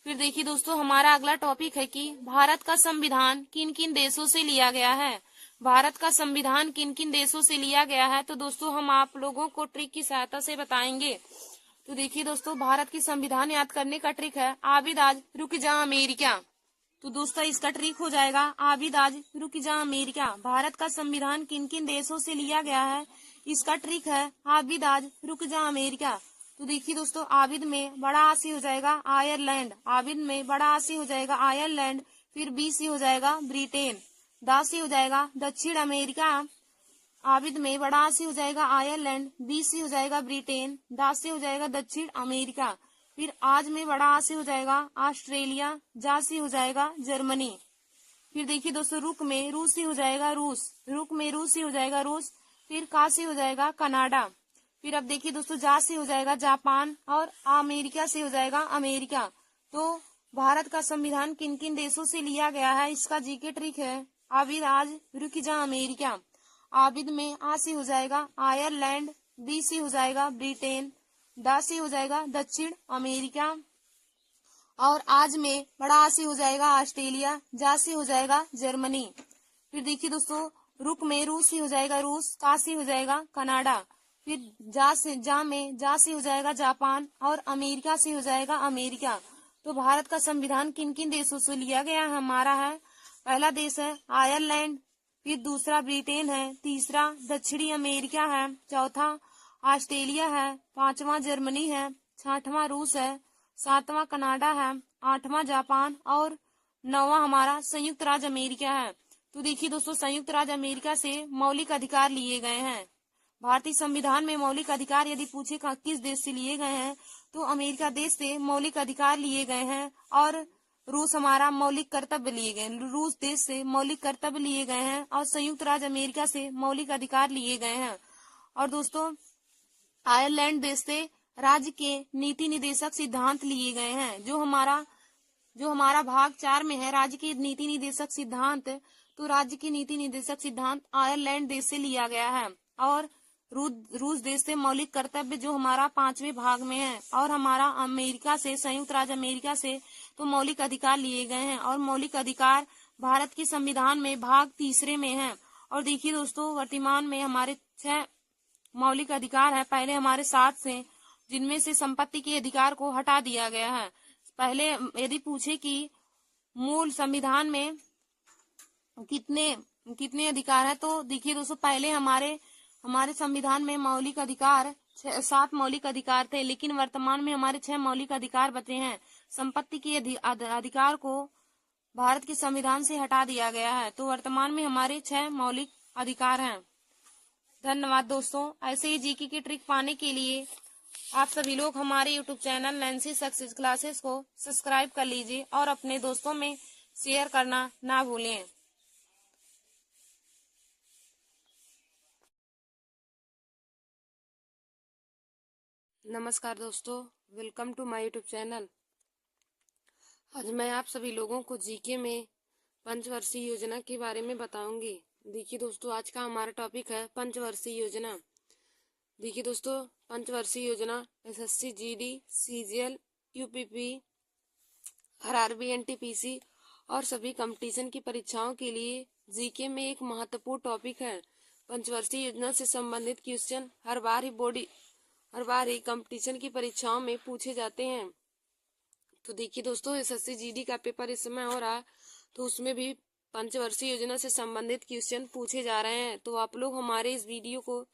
Speaker 1: फिर देखिए दोस्तों, हमारा अगला टॉपिक है कि भारत का संविधान किन किन देशों से लिया गया है। भारत का संविधान किन किन देशों से लिया गया है? तो दोस्तों, हम आप लोगों को ट्रिक की सहायता से बताएंगे। तो देखिए दोस्तों, भारत की संविधान याद करने का ट्रिक है, आबिद आज रुक जा अमेरिका। तो दोस्तों, इसका ट्रिक हो जाएगा, आबिद आज रुक जा अमेरिका। भारत का संविधान किन किन देशों से लिया गया है? इसका ट्रिक है, आबिद आज रुक जा अमेरिका। तो देखिए दोस्तों, आबिद में बड़ा आ से हो जाएगा आयरलैंड, आबिद में बड़ा आ से हो जाएगा आयरलैंड, फिर बी से हो जाएगा ब्रिटेन, दा से हो जाएगा दक्षिण अमेरिका। आबिद में बड़ा आ से हो जाएगा आयरलैंड, बी से हो जाएगा ब्रिटेन, दा से हो जाएगा दक्षिण अमेरिका। फिर आज में बड़ा आ से हो जाएगा ऑस्ट्रेलिया, जा से हो जाएगा जर्मनी। फिर देखिए दोस्तों, रुक में रूस से हो जाएगा रूस, रुक में रूस से हो जाएगा रूस, फिर का से हो जाएगा कनाडा। फिर अब देखिए दोस्तों, जा से हो जाएगा जापान, और अमेरिका से हो जाएगा अमेरिका। तो भारत का संविधान किन किन देशों से लिया गया है, इसका जीके ट्रिक है, आबिद आज रुक जा अमेरिका। आबिद में आ से हो जाएगा आयरलैंड, बी से हो जाएगा ब्रिटेन, दा से हो जाएगा दक्षिण अमेरिका, और आज में बड़ा आ से हो जाएगा ऑस्ट्रेलिया, जा से हो जाएगा जर्मनी। फिर देखिए दोस्तों, रुक में रूस से हो जाएगा रूस, का से हो जाएगा कनाडा, फिर जा से हो जाएगा जापान, और अमेरिका से हो जाएगा अमेरिका। तो भारत का संविधान किन किन देशों से लिया गया है? हमारा है, पहला देश है आयरलैंड, फिर दूसरा ब्रिटेन है, तीसरा दक्षिणी अमेरिका है, चौथा ऑस्ट्रेलिया है, पांचवा जर्मनी है, छठवां रूस है, सातवां कनाडा है, आठवां जापान, और नौवां हमारा संयुक्त राज्य अमेरिका है। तो देखिए दोस्तों, संयुक्त राज्य अमेरिका से मौलिक अधिकार लिए गए हैं। भारतीय संविधान में मौलिक अधिकार यदि पूछे किस देश से लिए गए हैं, तो अमेरिका देश से मौलिक अधिकार लिए गए हैं, और रूस हमारा मौलिक कर्तव्य लिए गए, रूस देश से मौलिक कर्तव्य लिए गए हैं, और संयुक्त राज्य अमेरिका से मौलिक अधिकार लिए गए हैं। और दोस्तों, आयरलैंड देश से राज्य के नीति निदेशक सिद्धांत लिए गए हैं, जो हमारा भाग 4 में है, राज्य के नीति निदेशक सिद्धांत। तो राज्य के नीति निदेशक सिद्धांत आयरलैंड देश से लिया गया है, और रूस देश से मौलिक कर्तव्य जो हमारा 5वें भाग में है, और हमारा अमेरिका से, संयुक्त राज्य अमेरिका से तो मौलिक अधिकार लिए गए हैं, और मौलिक अधिकार भारत के संविधान में भाग 3 में है। और देखिए दोस्तों, वर्तमान में हमारे 6 मौलिक अधिकार है, पहले हमारे 7 से, जिनमें से संपत्ति के अधिकार को हटा दिया गया है। पहले यदि पूछे कि मूल संविधान में कितने अधिकार है, तो देखिए दोस्तों, पहले हमारे संविधान में मौलिक अधिकार 7 मौलिक अधिकार थे, लेकिन वर्तमान में हमारे 6 मौलिक अधिकार बचे हैं। संपत्ति के अधिकार को भारत के संविधान से हटा दिया गया है, तो वर्तमान में हमारे 6 मौलिक अधिकार हैं। धन्यवाद दोस्तों। ऐसे ही जीके की ट्रिक पाने के लिए आप सभी लोग हमारे YouTube channel Nancy success classes को सब्सक्राइब कर लीजिए, और अपने दोस्तों में शेयर करना ना भूलें। नमस्कार दोस्तों, welcome to my YouTube channel. आज मैं आप सभी लोगों को जीके में पंचवर्षीय योजना के बारे में बताऊंगी। देखिए दोस्तों, आज का हमारा टॉपिक है पंचवर्षीय योजना। देखिए दोस्तों, पंचवर्षीय योजना SSC GD CGL UPP RRB NTPC और सभी कंपटीशन की परीक्षाओं के लिए जीके में एक महत्वपूर्ण टॉपिक है। पंचवर्षीय योजना से संबंधित क्वेश्चन हर बार ही कंपटीशन की परीक्षाओं में पूछे जाते हैं। तो देखिए दोस्तों, एसएससी जीडी का पेपर इस समय हो रहा, तो उसमें भी पंचवर्षीय योजना से संबंधित क्वेश्चन पूछे जा रहे हैं। तो आप लोग हमारे इस वीडियो को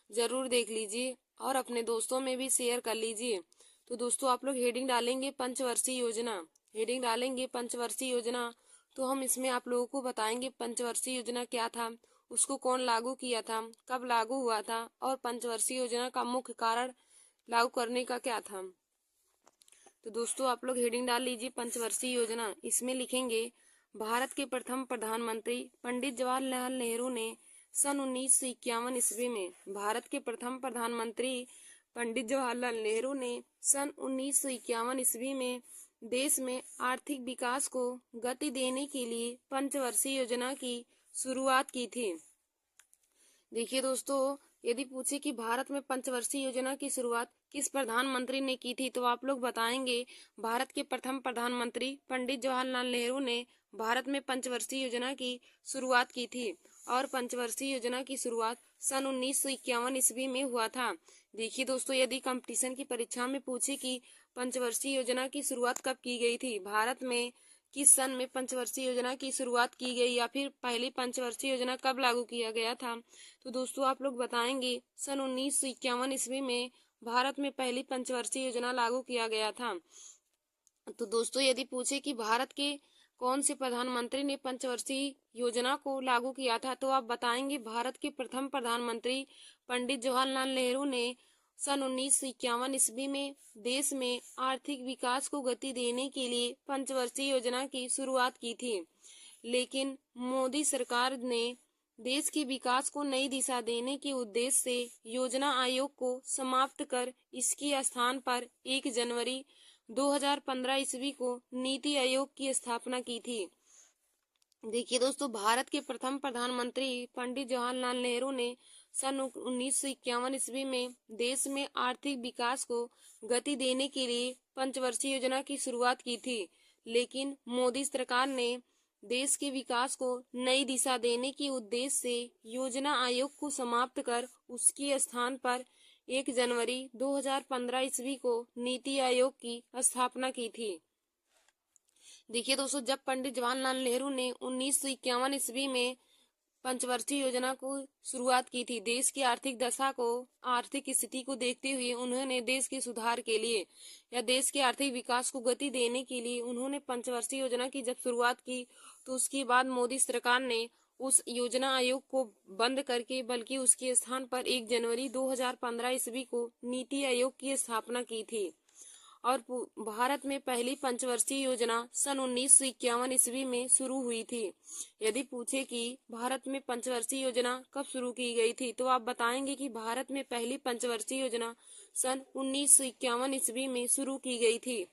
Speaker 1: जरूर देख लीजिए और अपने दोस्तों में भी शेयर कर लीजिए। तो दोस्तों, आप लोग हेडिंग डालेंगे पंचवर्षीय योजना, हेडिंग डालेंगे पंचवर्षीय योजना, तो हम इसमें आप लोगों को बताएंगे पंचवर्षीय योजना क्या था, उसको कौन लागू किया था, कब लागू हुआ था और पंचवर्षीय योजना का मुख्य कारण लागू करने का क्या था। तो दोस्तों, आप लोग हेडिंग डाल लीजिए पंचवर्षीय योजना। इसमें लिखेंगे भारत के प्रथम प्रधानमंत्री पंडित जवाहरलाल नेहरू ने सन 1951 ईस्वी में, भारत के प्रथम प्रधानमंत्री पंडित जवाहरलाल नेहरू ने सन 1951 ईस्वी में देश में आर्थिक विकास को गति देने के लिए पंचवर्षीय योजना की शुरुआत की थी। देखिए दोस्तों, यदि पूछे कि भारत में पंचवर्षीय योजना की शुरुआत किस प्रधानमंत्री ने की थी, तो आप लोग बताएंगे भारत के प्रथम प्रधानमंत्री पंडित जवाहरलाल नेहरू ने भारत में पंचवर्षीय योजना की शुरुआत की थी और पंचवर्षीय योजना की शुरुआत सन 1951 ईस्वी में हुआ था। देखिए दोस्तों, यदि कंपटीशन की परीक्षा में पूछे कि पंचवर्षीय योजना की शुरुआत कब की गई थी, भारत में किस सन में पंचवर्षीय योजना की शुरुआत की गई या फिर पहली पंचवर्षीय योजना कब लागू किया गया था, तो दोस्तों आप लोग बताएंगे सन 1951 ईस्वी में भारत में पहली पंचवर्षीय योजना लागू किया गया था। तो दोस्तों, यदि पूछे कि भारत के कौन से प्रधानमंत्री ने पंचवर्षीय योजना को लागू किया था, तो आप बताएंगे भारत के प्रथम प्रधानमंत्री पंडित जवाहरलाल नेहरू ने सन 1951 ईस्वी में देश में आर्थिक विकास को गति देने के लिए पंचवर्षीय योजना की शुरुआत की थी। लेकिन मोदी सरकार ने देश के विकास को नई दिशा देने के उद्देश्य से योजना आयोग को समाप्त कर इसके स्थान पर 1 जनवरी 2015 ईस्वी को नीति आयोग की स्थापना की थी। देखिए दोस्तों, भारत के प्रथम प्रधानमंत्री पंडित जवाहरलाल नेहरू ने सन 1951 ईस्वी में देश में आर्थिक विकास को गति देने के लिए पंचवर्षीय योजना की शुरुआत की थी। लेकिन मोदी सरकार ने देश के विकास को नई दिशा देने के उद्देश्य से योजना आयोग को समाप्त कर उसके स्थान पर 1 जनवरी 2015 ईस्वी को नीति आयोग की स्थापना की थी। देखिए दोस्तों, जब पंडित जवाहरलाल नेहरू ने 1951 ईस्वी में पंचवर्षीय योजना को शुरुआत की थी, देश की आर्थिक दशा को, आर्थिक स्थिति को देखते हुए उन्होंने देश के सुधार के लिए या देश के आर्थिक विकास को गति देने के लिए उन्होंने पंचवर्षीय योजना की जब शुरुआत की, तो उसके बाद मोदी सरकार ने उस योजना आयोग को बंद करके बल्कि उसके स्थान पर 1 जनवरी 2015 ईस्वी को नीति आयोग की स्थापना की थी। और भारत में पहली पंचवर्षीय योजना सन 1951 ईस्वी में शुरू हुई थी। यदि पूछे कि भारत में पंचवर्षीय योजना कब शुरू की गई थी, तो आप बताएंगे कि भारत में पहली पंचवर्षीय योजना सन 1951 ईस्वी में शुरू की गई थी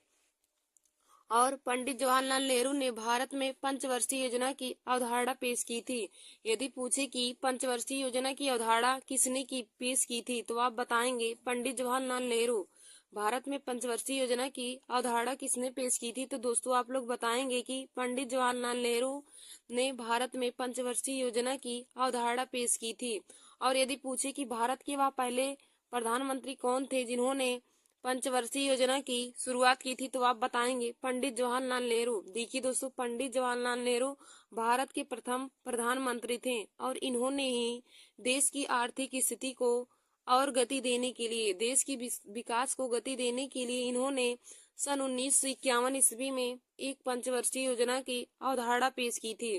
Speaker 1: और पंडित जवाहरलाल नेहरू ने भारत में पंचवर्षीय योजना की अवधारणा पेश की थी। यदि पूछे कि पंचवर्षीय योजना की अवधारणा किसने की पेश की थी, तो आप बताएंगे पंडित जवाहरलाल नेहरू। भारत में पंचवर्षीय योजना की अवधारणा किसने पेश की थी, तो दोस्तों आप लोग बताएंगे कि पंडित जवाहरलाल नेहरू ने भारत में पंचवर्षीय योजना की अवधारणा पेश की थी। और यदि पूछे कि भारत के वह पहले प्रधानमंत्री कौन थे जिन्होंने पंचवर्षीय योजना की शुरुआत की थी, तो आप बताएंगे पंडित जवाहरलाल नेहरू। देखिए दोस्तों, पंडित जवाहरलाल नेहरू भारत के प्रथम प्रधानमंत्री थे और इन्होंने ही देश की आर्थिक स्थिति को और गति देने के लिए, देश की विकास को गति देने के लिए इन्होंने सन 1951 ईस्वी में एक पंचवर्षीय योजना की अवधारणा पेश की थी।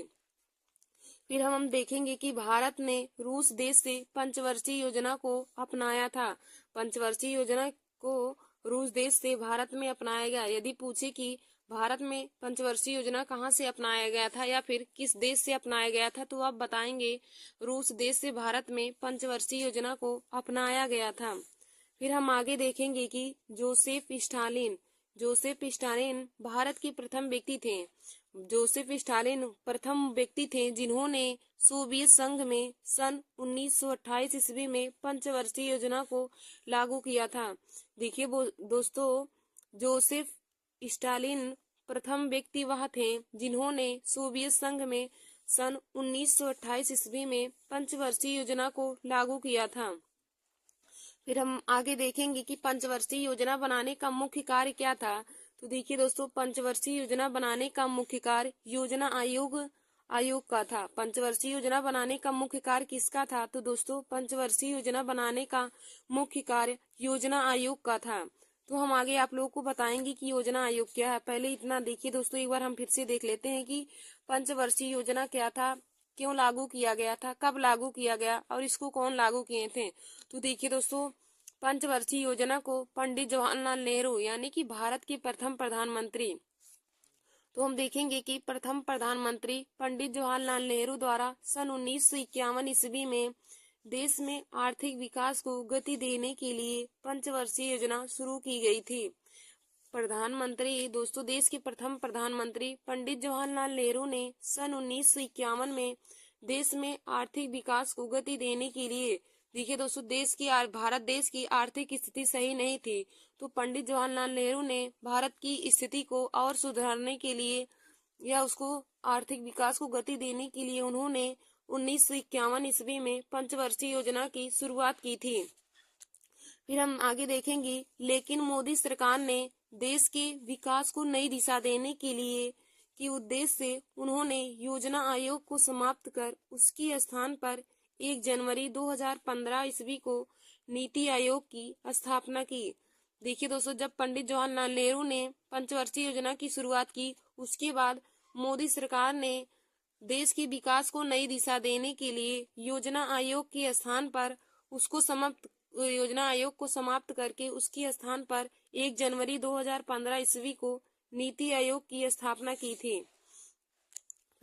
Speaker 1: फिर हम देखेंगे कि भारत ने रूस देश से पंचवर्षीय योजना को अपनाया था। पंचवर्षीय योजना को रूस देश से भारत में अपनाया गया। यदि पूछे कि भारत में पंचवर्षीय योजना कहाँ से अपनाया गया था या फिर किस देश से अपनाया गया था, तो आप बताएंगे रूस देश से भारत में पंचवर्षीय योजना को अपनाया गया था। फिर हम आगे देखेंगे कि Joseph Stalin
Speaker 2: Joseph Stalin Bharat के प्रथम व्यक्ति थे। जोसेफ स्टालिन प्रथम व्यक्ति थे जिन्होंने सोवियत संघ में सन 1928 ईस्वी में पंचवर्षीय योजना को लागू किया था। देखिए दोस्तों, जोसेफ स्टालिन प्रथम व्यक्ति वह थे जिन्होंने सोवियत संघ में सन 1928 ईस्वी में पंचवर्षीय योजना को लागू किया था। फिर हम आगे देखेंगे कि पंचवर्षीय योजना बनाने का मुख्य कार्य क्या था। तो देखिए दोस्तों, पंचवर्षीय योजना बनाने का मुख्य कार्य योजना आयोग का था। पंचवर्षीय योजना बनाने का मुख्य कार्य किसका था? तो दोस्तों, पंचवर्षीय योजना बनाने का मुख्य कार्य योजना आयोग का था। तो हम आगे आप लोगों को बताएंगे कि योजना आयोग क्या है। पहले इतना देखिए दोस्तों, एक बार हम फिर से देख लेते हैं कि पंचवर्षीय योजना क्या था, क्यों लागू किया गया था, कब लागू किया गया और इसको कौन लागू किए थे। तो देखिए दोस्तों, पंचवर्षीय योजना को पंडित जवाहरलाल नेहरू यानी कि भारत के प्रथम प्रधानमंत्री, तो हम देखेंगे कि प्रथम प्रधानमंत्री पंडित जवाहरलाल नेहरू द्वारा सन 1951 ईस्वी में देश में आर्थिक विकास को गति देने के लिए पंचवर्षीय योजना शुरू की गई थी। प्रधानमंत्री दोस्तों, देश के प्रथम प्रधानमंत्री पंडित जवाहरलाल नेहरू ने सन 1951 में देश में आर्थिक विकास को गति देने के लिए, देखिए दोस्तों, भारत देश की आर्थिक स्थिति सही नहीं थी, तो पंडित जवाहरलाल नेहरू ने भारत की स्थिति को और सुधारने के लिए या उसको आर्थिक विकास को गति देने के लिए उन्होंने 1951 ईस्वी में पंचवर्षीय योजना की शुरुआत की थी। फिर हम आगे देखेंगे, लेकिन मोदी सरकार ने देश के विकास को नई दिशा देने के लिए की उद्देश्य से उन्होंने योजना आयोग को समाप्त कर उसके स्थान पर 1 जनवरी 2015 ईस्वी को नीति आयोग की स्थापना की। देखिए दोस्तों, जब पंडित जवाहरलाल नेहरू ने पंचवर्षीय योजना की शुरुआत की, उसके बाद मोदी सरकार ने देश के विकास को नई दिशा देने के लिए योजना आयोग के स्थान पर योजना आयोग को समाप्त करके उसके स्थान पर 1 जनवरी 2015 ईस्वी को नीति आयोग की स्थापना की थी।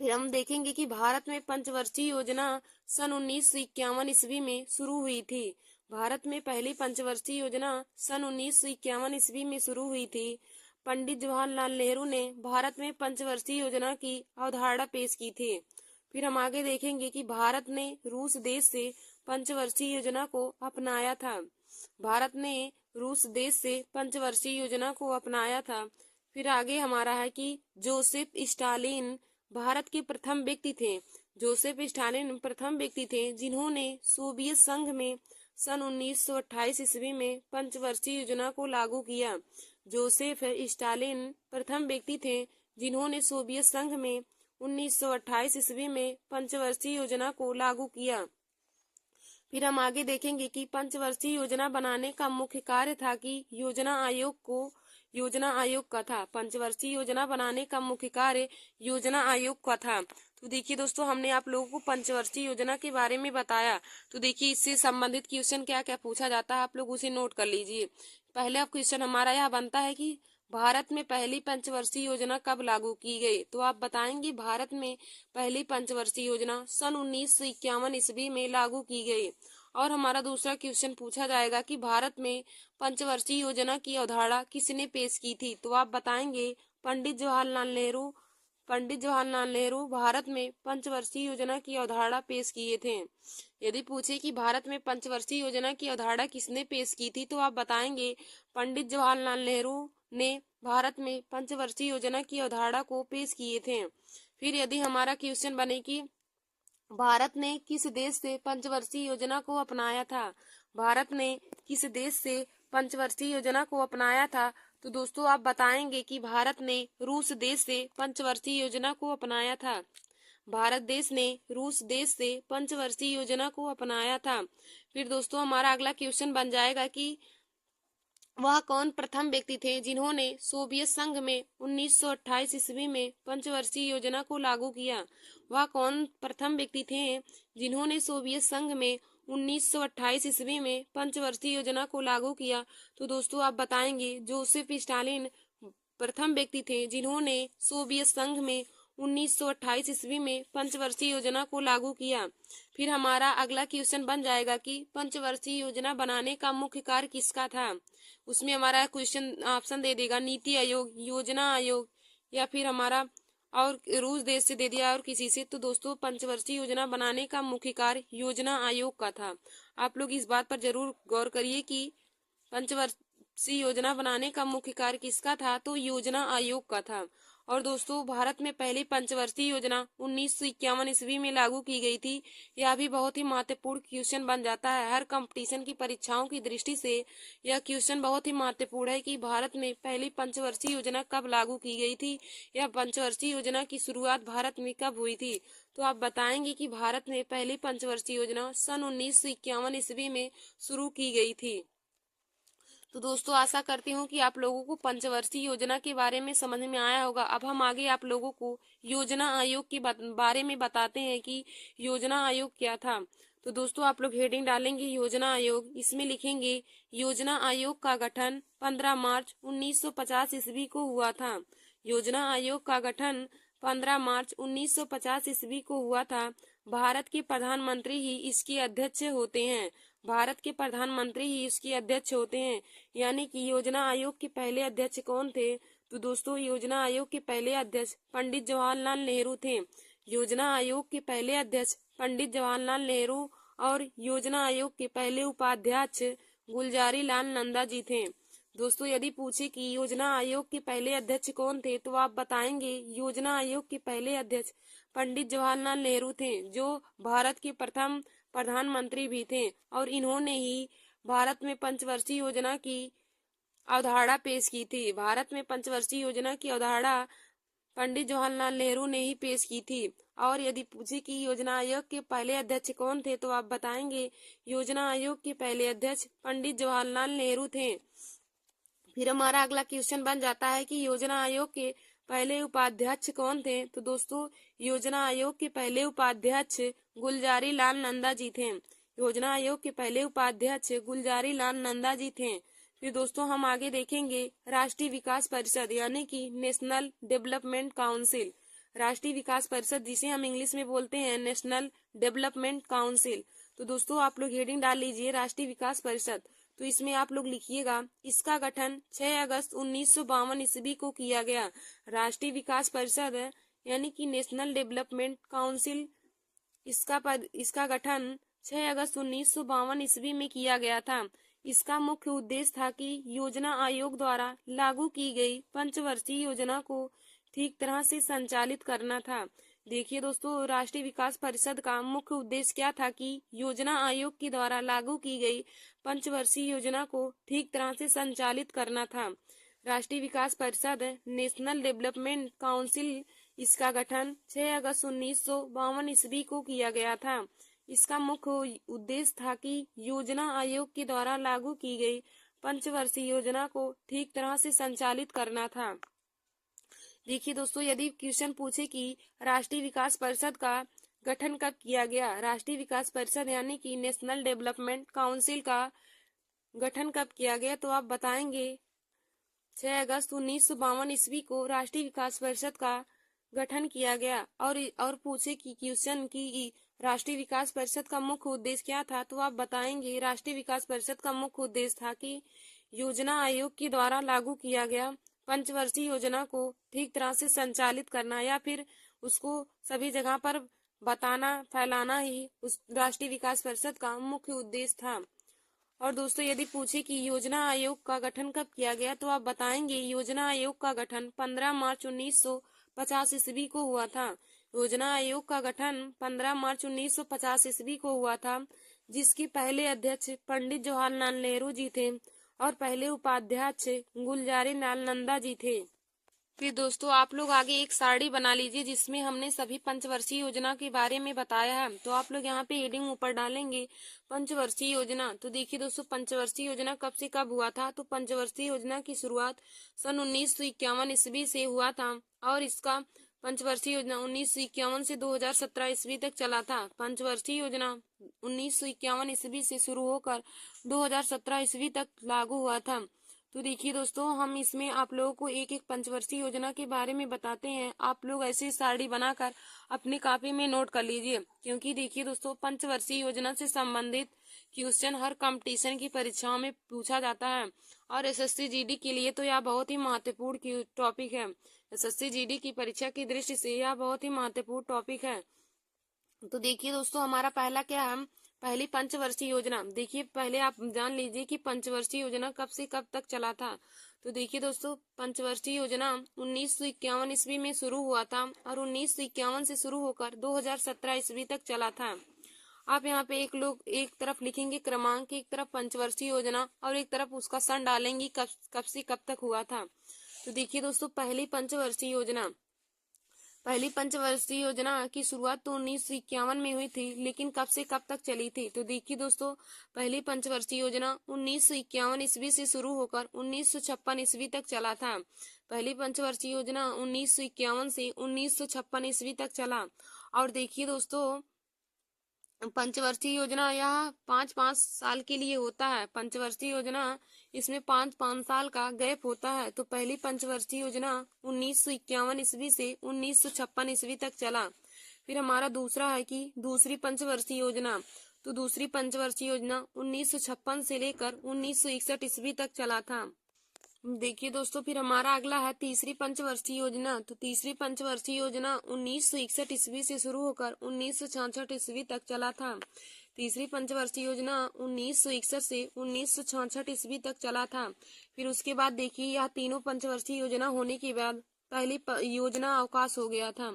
Speaker 2: फिर हम देखेंगे कि भारत में पंचवर्षीय योजना सन 1951 ईस्वी में शुरू हुई थी। भारत में पहली पंचवर्षीय योजना सन 1951 ईस्वी में शुरू हुई थी। पंडित जवाहरलाल नेहरू ने भारत में पंचवर्षीय योजना की अवधारणा पेश की थी। फिर हम आगे देखेंगे कि भारत ने रूस देश से पंचवर्षीय योजना को अपनाया था। भारत ने रूस देश से पंचवर्षीय योजना को अपनाया था। फिर आगे हमारा है कि जोसेफ स्टालिन भारत के प्रथम व्यक्ति थे। जोसेफ स्टालिन प्रथम व्यक्ति थे जिन्होंने सोवियत संघ में सन 1928 ईस्वी में पंचवर्षीय योजना को लागू किया। जोसेफ स्टालिन प्रथम व्यक्ति थे जिन्होंने सोवियत संघ में 1928 ईस्वी में पंचवर्षीय योजना को लागू किया। फिर हम आगे देखेंगे कि पंचवर्षीय योजना बनाने का मुख्य कार्य था कि योजना आयोग का था। पंचवर्षीय योजना बनाने का मुख्य कार्य योजना आयोग का था। तो देखिए दोस्तों, हमने आप लोगों को पंचवर्षीय योजना के बारे में बताया। तो देखिए, इससे संबंधित क्वेश्चन क्या क्या पूछा जाता है, आप लोग उसे नोट कर लीजिए। पहला क्वेश्चन हमारा यह बनता है कि भारत में पहली पंचवर्षीय योजना कब लागू की गई? तो आप बताएंगे भारत में पहली पंचवर्षीय योजना सन 1951 ईस्वी में लागू की गई। और हमारा दूसरा क्वेश्चन पूछा जाएगा कि भारत में पंचवर्षीय योजना की अवधारणा किसने पेश की थी? तो आप बताएंगे पंडित जवाहरलाल नेहरू भारत में पंचवर्षीय योजना की अवधारणा पेश किए थे। यदि पूछे कि भारत में पंचवर्षीय योजना की अवधारणा किसने पेश की थी, तो आप बताएंगे पंडित जवाहरलाल नेहरू ने भारत में पंचवर्षीय योजना की अवधारणा को पेश किए थे। फिर यदि हमारा क्वेश्चन बने कि भारत ने किस देश से पंचवर्षीय योजना को अपनाया था? भारत ने किस देश से पंचवर्षीय योजना को अपनाया था? तो दोस्तों, आप बताएंगे कि भारत ने रूस देश से पंचवर्षीय योजना को अपनाया था। भारत देश ने रूस देश से पंचवर्षीय योजना को अपनाया था। फिर दोस्तों, हमारा अगला क्वेश्चन बन जाएगा कि वह कौन प्रथम व्यक्ति थे जिन्होंने सोवियत संघ में 1928 ईस्वी में पंचवर्षीय योजना को लागू किया? वह कौन प्रथम व्यक्ति थे जिन्होंने सोवियत संघ में 1928 ईस्वी में पंचवर्षीय योजना को लागू किया? तो दोस्तों, आप बताएंगे जोसेफ स्टालिन प्रथम व्यक्ति थे जिन्होंने सोवियत संघ में 1928 ईस्वी में पंचवर्षीय योजना को लागू किया। फिर हमारा अगला क्वेश्चन बन जाएगा कि पंचवर्षीय योजना बनाने का मुख्य कार्य किसका था। उसमें हमारा क्वेश्चन ऑप्शन दे देगा नीति आयोग, योजना आयोग, या फिर हमारा और रूस देश से दे दिया और किसी से। तो दोस्तों पंचवर्षीय योजना बनाने का मुख्य कार्य योजना आयोग का था। आप लोग इस बात पर जरूर गौर करिए कि पंचवर्षीय योजना बनाने का मुख्य कार्य किसका था, तो योजना आयोग का था। और दोस्तों भारत में पहली पंचवर्षीय योजना 1951 ईस्वी में लागू की गई थी। यह भी बहुत ही महत्वपूर्ण क्वेश्चन बन जाता है। हर कंपटीशन की परीक्षाओं की दृष्टि से यह क्वेश्चन बहुत ही महत्वपूर्ण है कि भारत में पहली पंचवर्षीय योजना कब लागू की गई थी, यह पंचवर्षीय योजना की शुरुआत भारत में कब हुई थी। तो आप बताएंगे कि भारत में पहली पंचवर्षीय योजना सन 1951 ईस्वी में शुरू की गई थी। तो दोस्तों आशा करती हूँ कि आप लोगों को पंचवर्षीय योजना के बारे में समझ में आया होगा। अब हम आगे आप लोगों को योजना आयोग के बारे में बताते हैं कि योजना आयोग क्या था। तो दोस्तों आप लोग हेडिंग डालेंगे योजना आयोग, इसमें लिखेंगे योजना आयोग का गठन 15 मार्च 1950 ईस्वी को हुआ था। योजना आयोग का गठन 15 मार्च 1950 ईस्वी को हुआ था। भारत के प्रधानमंत्री ही इसके अध्यक्ष होते हैं। भारत के प्रधानमंत्री ही इसके अध्यक्ष होते हैं। यानी कि योजना आयोग के पहले अध्यक्ष कौन थे, तो दोस्तों योजना आयोग के पहले अध्यक्ष पंडित जवाहरलाल नेहरू थे। योजना आयोग के पहले अध्यक्ष पंडित जवाहरलाल नेहरू और योजना आयोग के पहले उपाध्यक्ष गुलजारी लाल नंदा जी थे। दोस्तों यदि पूछे कि योजना आयोग के पहले अध्यक्ष कौन थे, तो आप बताएंगे योजना आयोग के पहले अध्यक्ष पंडित जवाहरलाल नेहरू थे, जो भारत के प्रथम प्रधानमंत्री भी थे। और इन्होंने ही भारत में पंचवर्षीय योजना की अवधारणा पेश की थी। भारत में पंचवर्षीय योजना की अवधारणा पंडित जवाहरलाल नेहरू ने ही पेश की थी। और यदि पूछे कि योजना आयोग के पहले अध्यक्ष कौन थे, तो आप बताएंगे योजना आयोग के पहले अध्यक्ष पंडित जवाहरलाल नेहरू थे। फिर हमारा अगला क्वेश्चन बन जाता है कि योजना आयोग के पहले उपाध्यक्ष कौन थे। तो दोस्तों योजना आयोग के पहले उपाध्यक्ष गुलजारी लाल नंदा जी थे। योजना आयोग के पहले उपाध्यक्ष गुलजारी लाल नंदा जी थे। फिर दोस्तों हम आगे देखेंगे राष्ट्रीय विकास परिषद यानी कि नेशनल डेवलपमेंट काउंसिल। राष्ट्रीय विकास परिषद जिसे हम इंग्लिश में बोलते हैं नेशनल डेवलपमेंट काउंसिल। तो दोस्तों आप लोग हेडिंग डाल लीजिए राष्ट्रीय विकास परिषद। तो इसमें आप लोग लिखिएगा इसका गठन 6 अगस्त 1952 ईस्वी को किया गया। राष्ट्रीय विकास परिषद यानी कि नेशनल डेवलपमेंट काउंसिल, इसका गठन 6 अगस्त 1952 ईस्वी में किया गया था। इसका मुख्य उद्देश्य था कि योजना आयोग द्वारा लागू की गई पंचवर्षीय योजना को ठीक तरह से संचालित करना था। देखिए दोस्तों राष्ट्रीय विकास परिषद का मुख्य उद्देश्य क्या था कि योजना आयोग के द्वारा लागू की गई पंचवर्षीय योजना को ठीक तरह से संचालित करना था। राष्ट्रीय विकास परिषद नेशनल डेवलपमेंट काउंसिल, इसका गठन 6 अगस्त 1952 ईस्वी को किया गया था। इसका मुख्य उद्देश्य था कि योजना आयोग के द्वारा लागू की गई पंचवर्षीय योजना को ठीक तरह से संचालित करना था। देखिए दोस्तों यदि क्वेश्चन पूछे कि राष्ट्रीय विकास परिषद का गठन कब किया गया, राष्ट्रीय विकास परिषद यानी कि नेशनल डेवलपमेंट काउंसिल का गठन कब किया गया, तो आप बताएंगे 6 अगस्त 1952 ईस्वी को राष्ट्रीय विकास परिषद का गठन किया गया। और पूछे कि क्वेश्चन की राष्ट्रीय विकास परिषद का मुख्य उद्देश्य क्या था, तो आप बताएंगे राष्ट्रीय विकास परिषद का मुख्य उद्देश्य था कि योजना आयोग के द्वारा लागू किया गया पंचवर्षीय योजना को ठीक तरह से संचालित करना या फिर उसको सभी जगह पर बताना, फैलाना ही उस राष्ट्रीय विकास परिषद का मुख्य उद्देश्य था। और दोस्तों यदि पूछे कि योजना आयोग का गठन कब किया गया, तो आप बताएंगे योजना आयोग का गठन 15 मार्च 1950 ईस्वी को हुआ था। योजना आयोग का गठन 15 मार्च 1950 ईस्वी को हुआ था, जिसके पहले अध्यक्ष पंडित जवाहरलाल नेहरू जी थे और पहले उपाध्यक्ष गुलजारी लाल नंदा जी थे। फिर दोस्तों आप लोग आगे एक सारणी बना लीजिए जिसमें हमने सभी पंचवर्षीय योजना के बारे में बताया है। तो आप लोग यहाँ पे हेडिंग ऊपर डालेंगे पंचवर्षीय योजना। तो देखिए दोस्तों पंचवर्षीय योजना कब से कब हुआ था, तो पंचवर्षीय योजना की शुरुआत सन 1951 ईस्वी से हुआ था और इसका पंचवर्षीय योजना 1951 से 2017 ईस्वी तक चला था। पंचवर्षीय योजना 1951 ईस्वी से शुरू होकर 2017 ईस्वी तक लागू हुआ था।
Speaker 1: तो देखिए दोस्तों, हम इसमें आप लोगों को एक एक पंचवर्षीय योजना के बारे में बताते हैं। आप लोग ऐसे सारणी बनाकर अपनी कॉपी में नोट कर लीजिए, क्योंकि देखिए दोस्तों, पंचवर्षीय योजना से संबंधित क्वेश्चन हर कंपटीशन की परीक्षाओं में पूछा जाता है। और एसएससी जीडी के लिए तो यह बहुत ही महत्वपूर्ण टॉपिक है। एसएससी जीडी की परीक्षा की दृष्टि से यह बहुत ही महत्वपूर्ण टॉपिक है। तो देखिए दोस्तों, हमारा पहला क्या है, पहली पंचवर्षीय योजना। देखिए, पहले आप जान लीजिए कि पंचवर्षीय योजना कब से कब तक चला था। तो देखिए दोस्तों, पंचवर्षीय योजना 1951 ईस्वी में शुरू हुआ था और 1951 से शुरू होकर 2017 ईस्वी तक चला था। आप यहाँ पे एक तरफ लिखेंगे क्रमांक, एक तरफ पंचवर्षीय योजना और एक तरफ उसका सन डालेंगी कब से कब तक हुआ था। तो देखिए दोस्तों, पहली पंचवर्षीय योजना की शुरुआत तो 1951 में हुई थी, लेकिन कब से कब तक चली थी। तो देखिए दोस्तों, पहली पंचवर्षीय योजना 1951 ईस्वी से शुरू होकर 1956 ईस्वी तक चला था। पहली पंचवर्षीय योजना 1951 से 1956 ईस्वी तक चला। और देखिए दोस्तों, पंचवर्षीय योजना यह 5-5 साल के लिए होता है। पंचवर्षीय योजना इसमें 5-5 साल का गैप होता है। तो पहली पंचवर्षीय योजना 1951 ईस्वी से 1956 ईस्वी तक चला। फिर हमारा दूसरा है कि दूसरी पंचवर्षीय योजना। तो दूसरी पंचवर्षीय योजना 1956 से लेकर 1961 ईस्वी तक चला था। देखिए दोस्तों, फिर हमारा अगला है तीसरी पंचवर्षीय योजना। तो तीसरी पंचवर्षीय योजना 1961 ईस्वी से शुरू होकर 1966 ईस्वी तक चला था। तीसरी पंचवर्षीय योजना 1961 से 1966 ईस्वी तक चला था। फिर उसके बाद देखिए, यह तीनों पंचवर्षीय योजना होने के बाद पहली योजना अवकाश हो गया था।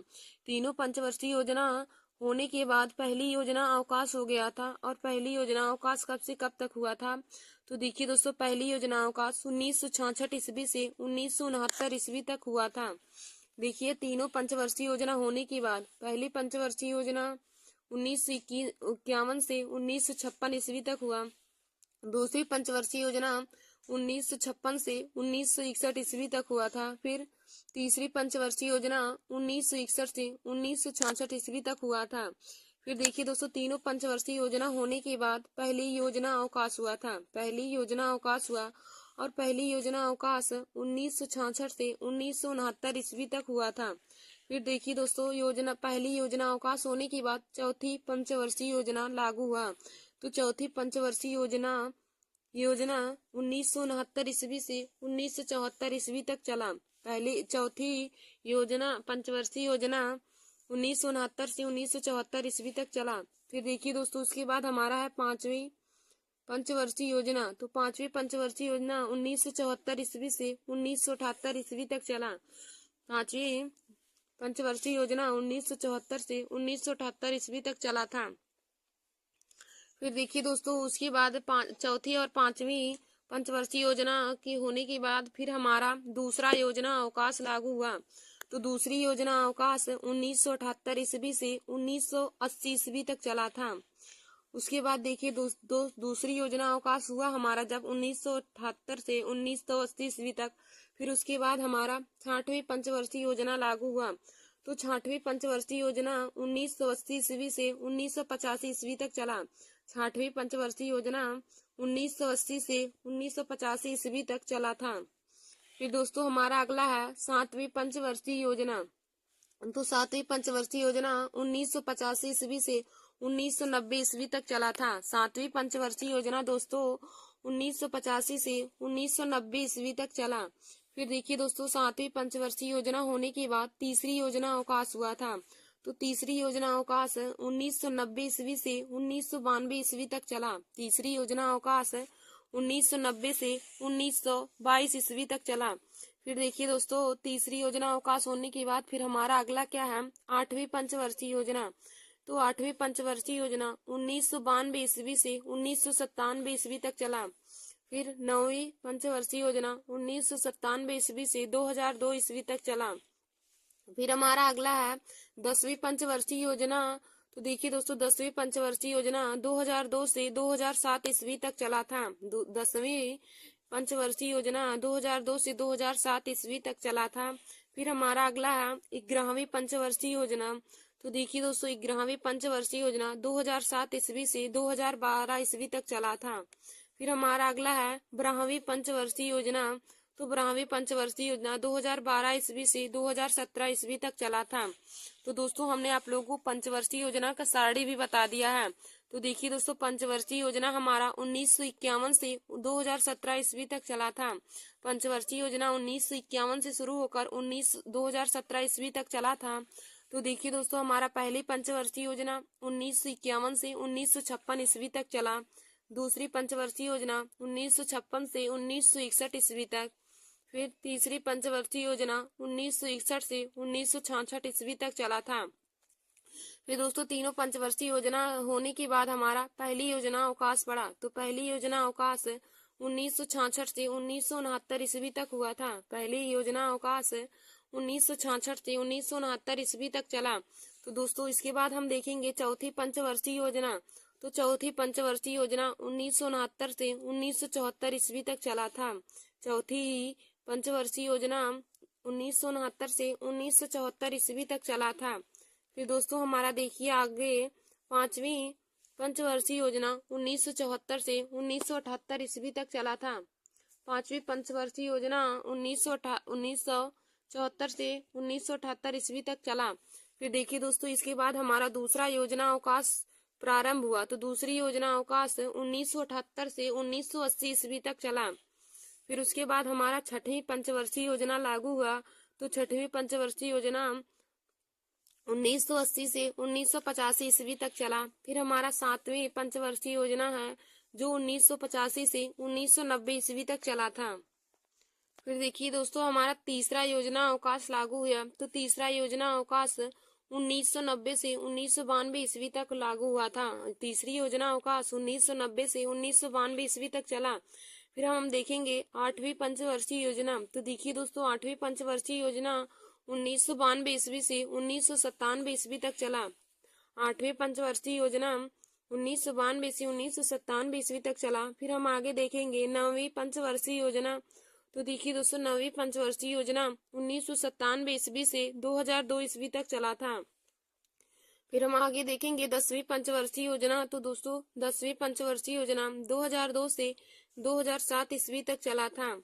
Speaker 1: तीनों पंचवर्षीय योजना होने के बाद पहली योजना अवकाश हो गया था। और पहली योजना अवकाश कब से कब तक हुआ था। तो देखिए दोस्तों, पहली योजना अवकाश 1966 ईस्वी से 1969 ईस्वी तक हुआ था। देखिए, तीनों पंचवर्षीय योजना होने के बाद पहली पंचवर्षीय योजना 1951 से 1956 ईस्वी तक हुआ। दूसरी पंचवर्षीय योजना 1956 से 1961 ईस्वी तक हुआ था। फिर तीसरी पंचवर्षीय योजना 1961 से 1966 ईस्वी तक हुआ था। फिर देखिए दोस्तों, तीनों पंचवर्षीय योजना होने के बाद पहली योजना अवकाश हुआ था। पहली योजना अवकाश हुआ और पहली योजना अवकाश 1966 से 1969 ईस्वी तक हुआ था। फिर देखिए दोस्तों, पहली योजना अवकाश होने के बाद चौथी पंचवर्षीय योजना लागू हुआ। तो चौथी पंचवर्षीय योजना 1969 ईस्वी से 1974 ईस्वी तक चला। पहली चौथी पंचवर्षीय योजना 1969 से 1974 ईस्वी तक चला। फिर देखिए दोस्तों, उसके बाद हमारा है पांचवी पंचवर्षीय योजना। तो पांचवी पंचवर्षीय योजना 1974 ईस्वी से 1978 ईस्वी तक चला। पांचवी पंचवर्षीय योजना 1974 से 1978 ईस्वी तक चला था। फिर देखिए दोस्तों, उसके बाद चौथी और पांचवी पंचवर्षीय योजना के होने के बाद फिर हमारा दूसरा योजना अवकाश लागू हुआ। तो दूसरी योजना अवकाश 1978 ईस्वी से 1980 ईस्वी तक चला था। उसके बाद देखिए दूसरी योजना अवकाश हुआ हमारा जब 1978 से 1980 ईस्वी तक। फिर उसके बाद हमारा छठवीं पंचवर्षीय योजना लागू हुआ। तो छठवीं पंचवर्षीय योजना 1980 ईस्वी से 1985 ईस्वी तक चला। छठवीं पंचवर्षीय योजना 1980 से 1985 ईस्वी तक चला था। फिर दोस्तों, हमारा अगला है सातवीं पंचवर्षीय योजना। तो सातवीं पंचवर्षीय योजना 1985 ईस्वी से 1990 ईस्वी तक चला था। सातवीं पंचवर्षीय योजना दोस्तों 1985 से 1990 ईस्वी तक चला। फिर देखिए दोस्तों, सातवीं पंचवर्षीय योजना होने के बाद तीसरी योजना अवकाश हुआ था। तो तीसरी योजना अवकाश 1990 ईस्वी से 1992 ईस्वी तक चला। तीसरी योजना अवकाश 1990 से 1922 ईस्वी तक चला। फिर देखिए दोस्तों, तीसरी योजना अवकाश होने के बाद फिर हमारा अगला क्या है, आठवीं पंचवर्षीय योजना। तो आठवीं पंचवर्षीय योजना 1992 ईस्वी से 1997 ईस्वी तक चला। फिर नौवीं पंचवर्षीय योजना 1997 ईस्वी से 2002 ईस्वी तक चला। फिर हमारा अगला है 10वीं पंचवर्षीय योजना। तो देखिए दोस्तों, 10वीं पंचवर्षीय योजना 2002 से 2007 ईस्वी तक चला था। 10वीं पंचवर्षीय योजना 2002 से 2007 ईस्वी तक चला था। फिर हमारा अगला है 11वीं पंचवर्षीय योजना। तो देखिए दोस्तों, 11वीं पंचवर्षीय योजना 2007 ईस्वी से 2012 ईस्वी तक चला था।
Speaker 2: फिर हमारा अगला है 12वीं पंचवर्षीय योजना। तो 12वीं पंचवर्षीय योजना 2012 ईस्वी से 2017 ईस्वी तक चला था। तो दोस्तों हमने आप लोगों को पंचवर्षीय योजना का सारणी भी बता दिया है। तो देखिए दोस्तों, पंचवर्षीय योजना हमारा 1951 से 2017 ईस्वी तक चला था। पंचवर्षीय योजना 1951 से शुरू होकर 2017 ईस्वी तक चला था। तो देखिए दोस्तों, हमारा पहली पंचवर्षीय योजना 1951 से 1956 ईस्वी तक चला। दूसरी पंचवर्षीय योजना 1956 से 1961 ईस्वी तक। फिर तीसरी पंचवर्षीय योजना 1961 से 1966 ईस्वी तक चला था। फिर दोस्तों, तीनों पंचवर्षीय योजना होने के बाद हमारा पहली योजना अवकाश पड़ा। तो पहली योजना अवकाश 1966 से 1969 ईस्वी तक हुआ था। पहली योजना अवकाश 1966 से 1969 ईस्वी तक चला। तो दोस्तों, इसके बाद हम देखेंगे चौथी पंचवर्षीय योजना। तो चौथी पंचवर्षीय योजना 1969 से 1974 ईस्वी तक चला था। चौथी पंचवर्षीय योजना 1969 से 1974 ईस्वी तक चला था। फिर दोस्तों, हमारा देखिए आगे पांचवी पंचवर्षीय योजना 1974 से 1978 ईस्वी तक चला था। पांचवी पंचवर्षीय योजना 1974 से 1978 ईस्वी तक चला। फिर देखिए दोस्तों, इसके बाद हमारा दूसरा योजना अवकाश प्रारंभ हुआ। तो दूसरी योजना अवकाश 1978 से 1980 ईस्वी तक चला। फिर उसके बाद हमारा छठवीं पंचवर्षीय योजना लागू हुआ। तो छठवीं पंचवर्षीय योजना 1980 से 1985 ईस्वी तक चला। फिर हमारा सातवीं पंचवर्षीय योजना है जो 1985 से 1990 ईस्वी तक चला था। फिर देखिए दोस्तों, हमारा तीसरा योजना अवकाश लागू हुआ। तो तीसरा योजना अवकाश 1990 से 1992 ईस्वी तक लागू हुआ था। तीसरी योजना अवकाश 1990 से 1992 ईस्वी तक चला। फिर हम देखेंगे आठवीं पंचवर्षीय योजना। तो देखिए दोस्तों, आठवीं पंचवर्षीय योजना 1992 ईस्वी से 1997 ईस्वी तक चला। आठवीं पंचवर्षीय योजना 1992 से 1997 ईस्वी तक चला। फिर हम आगे देखेंगे नवीं पंचवर्षीय योजना। तो देखिए दोस्तों, नवीं पंचवर्षीय योजना 1997 ईस्वी से 2002 ईस्वी तक चला था। फिर हम आगे देखेंगे 10वीं पंचवर्षीय योजना। तो दोस्तों, 10वीं पंचवर्षीय योजना 2002 से 2007 ईस्वी तक चला था।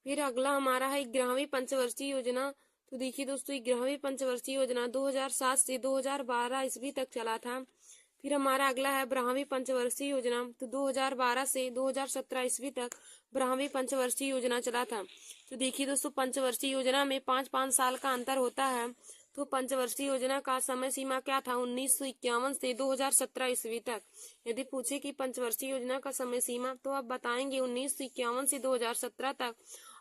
Speaker 2: फिर अगला हमारा है 11वीं पंचवर्षीय योजना। तो देखिए दोस्तों, 11वीं पंचवर्षीय योजना 2007 से 2012 ईस्वी तक चला था। फिर हमारा अगला है 12वीं पंचवर्षीय योजना। तो 2012 से 2017 ईस्वी तक 12वीं पंचवर्षीय योजना चला था। तो देखिए दोस्तों, पंचवर्षीय योजना में 5-5 साल का अंतर होता है। तो पंचवर्षीय योजना का समय सीमा क्या था? 1951 से 2017 ईस्वी तक। यदि पूछे कि पंचवर्षीय योजना का समय सीमा, तो आप बताएंगे 1951 से 2017 तक।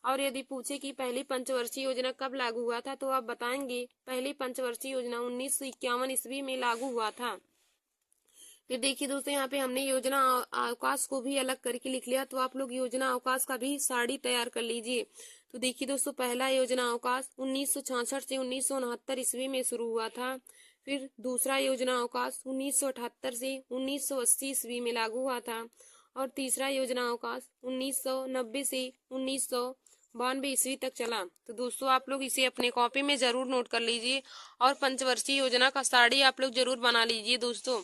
Speaker 2: और यदि पूछे कि पहली पंचवर्षीय योजना कब लागू हुआ था, तो आप बताएंगे पहली पंचवर्षीय योजना 1951 ईस्वी में लागू हुआ था। फिर देखिए दोस्तों, यहाँ पे हमने योजना अवकाश को भी अलग करके लिख लिया। तो आप लोग योजना अवकाश का भी सारणी तैयार कर लीजिए। तो देखिए दोस्तों, पहला योजना अवकाश 1966 से 1969 ईस्वी में शुरू हुआ था। फिर दूसरा योजना अवकाश 1978 से 1980 ईस्वी में लागू हुआ था। और तीसरा योजना अवकाश 1990 से 1992 ईस्वी तक चला। तो दोस्तों, आप लोग इसे अपने कॉपी में जरूर नोट कर लीजिए और पंचवर्षीय योजना का सारणी आप लोग जरूर बना लीजिए दोस्तों,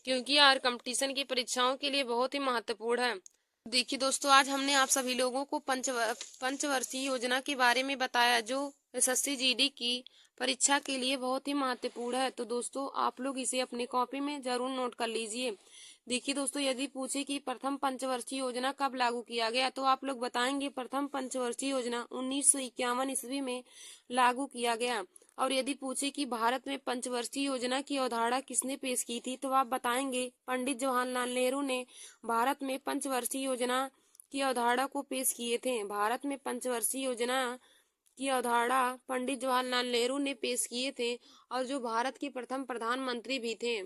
Speaker 2: क्योंकि यार कंपटीशन की परीक्षाओं के लिए बहुत ही महत्वपूर्ण है। देखिए दोस्तों, आज हमने आप सभी लोगों को पंचवर्षीय योजना के बारे में बताया, जो एसएससी जीडी की परीक्षा के लिए बहुत ही महत्वपूर्ण है। तो दोस्तों, आप लोग इसे अपने कॉपी में जरूर नोट कर लीजिए। देखिए दोस्तों, यदि पूछे कि प्रथम पंचवर्षीय योजना कब लागू किया गया, तो आप लोग बताएंगे प्रथम पंचवर्षीय योजना 1951 ईस्वी में लागू किया गया। और यदि पूछे कि भारत में पंचवर्षीय योजना की अवधारणा किसने पेश की थी, तो आप बताएंगे पंडित जवाहरलाल नेहरू ने भारत में पंचवर्षीय योजना की अवधारणा को पेश किए थे। भारत में पंचवर्षीय योजना की अवधारणा पंडित जवाहरलाल नेहरू ने पेश किए थे, और जो भारत के प्रथम प्रधानमंत्री भी थे।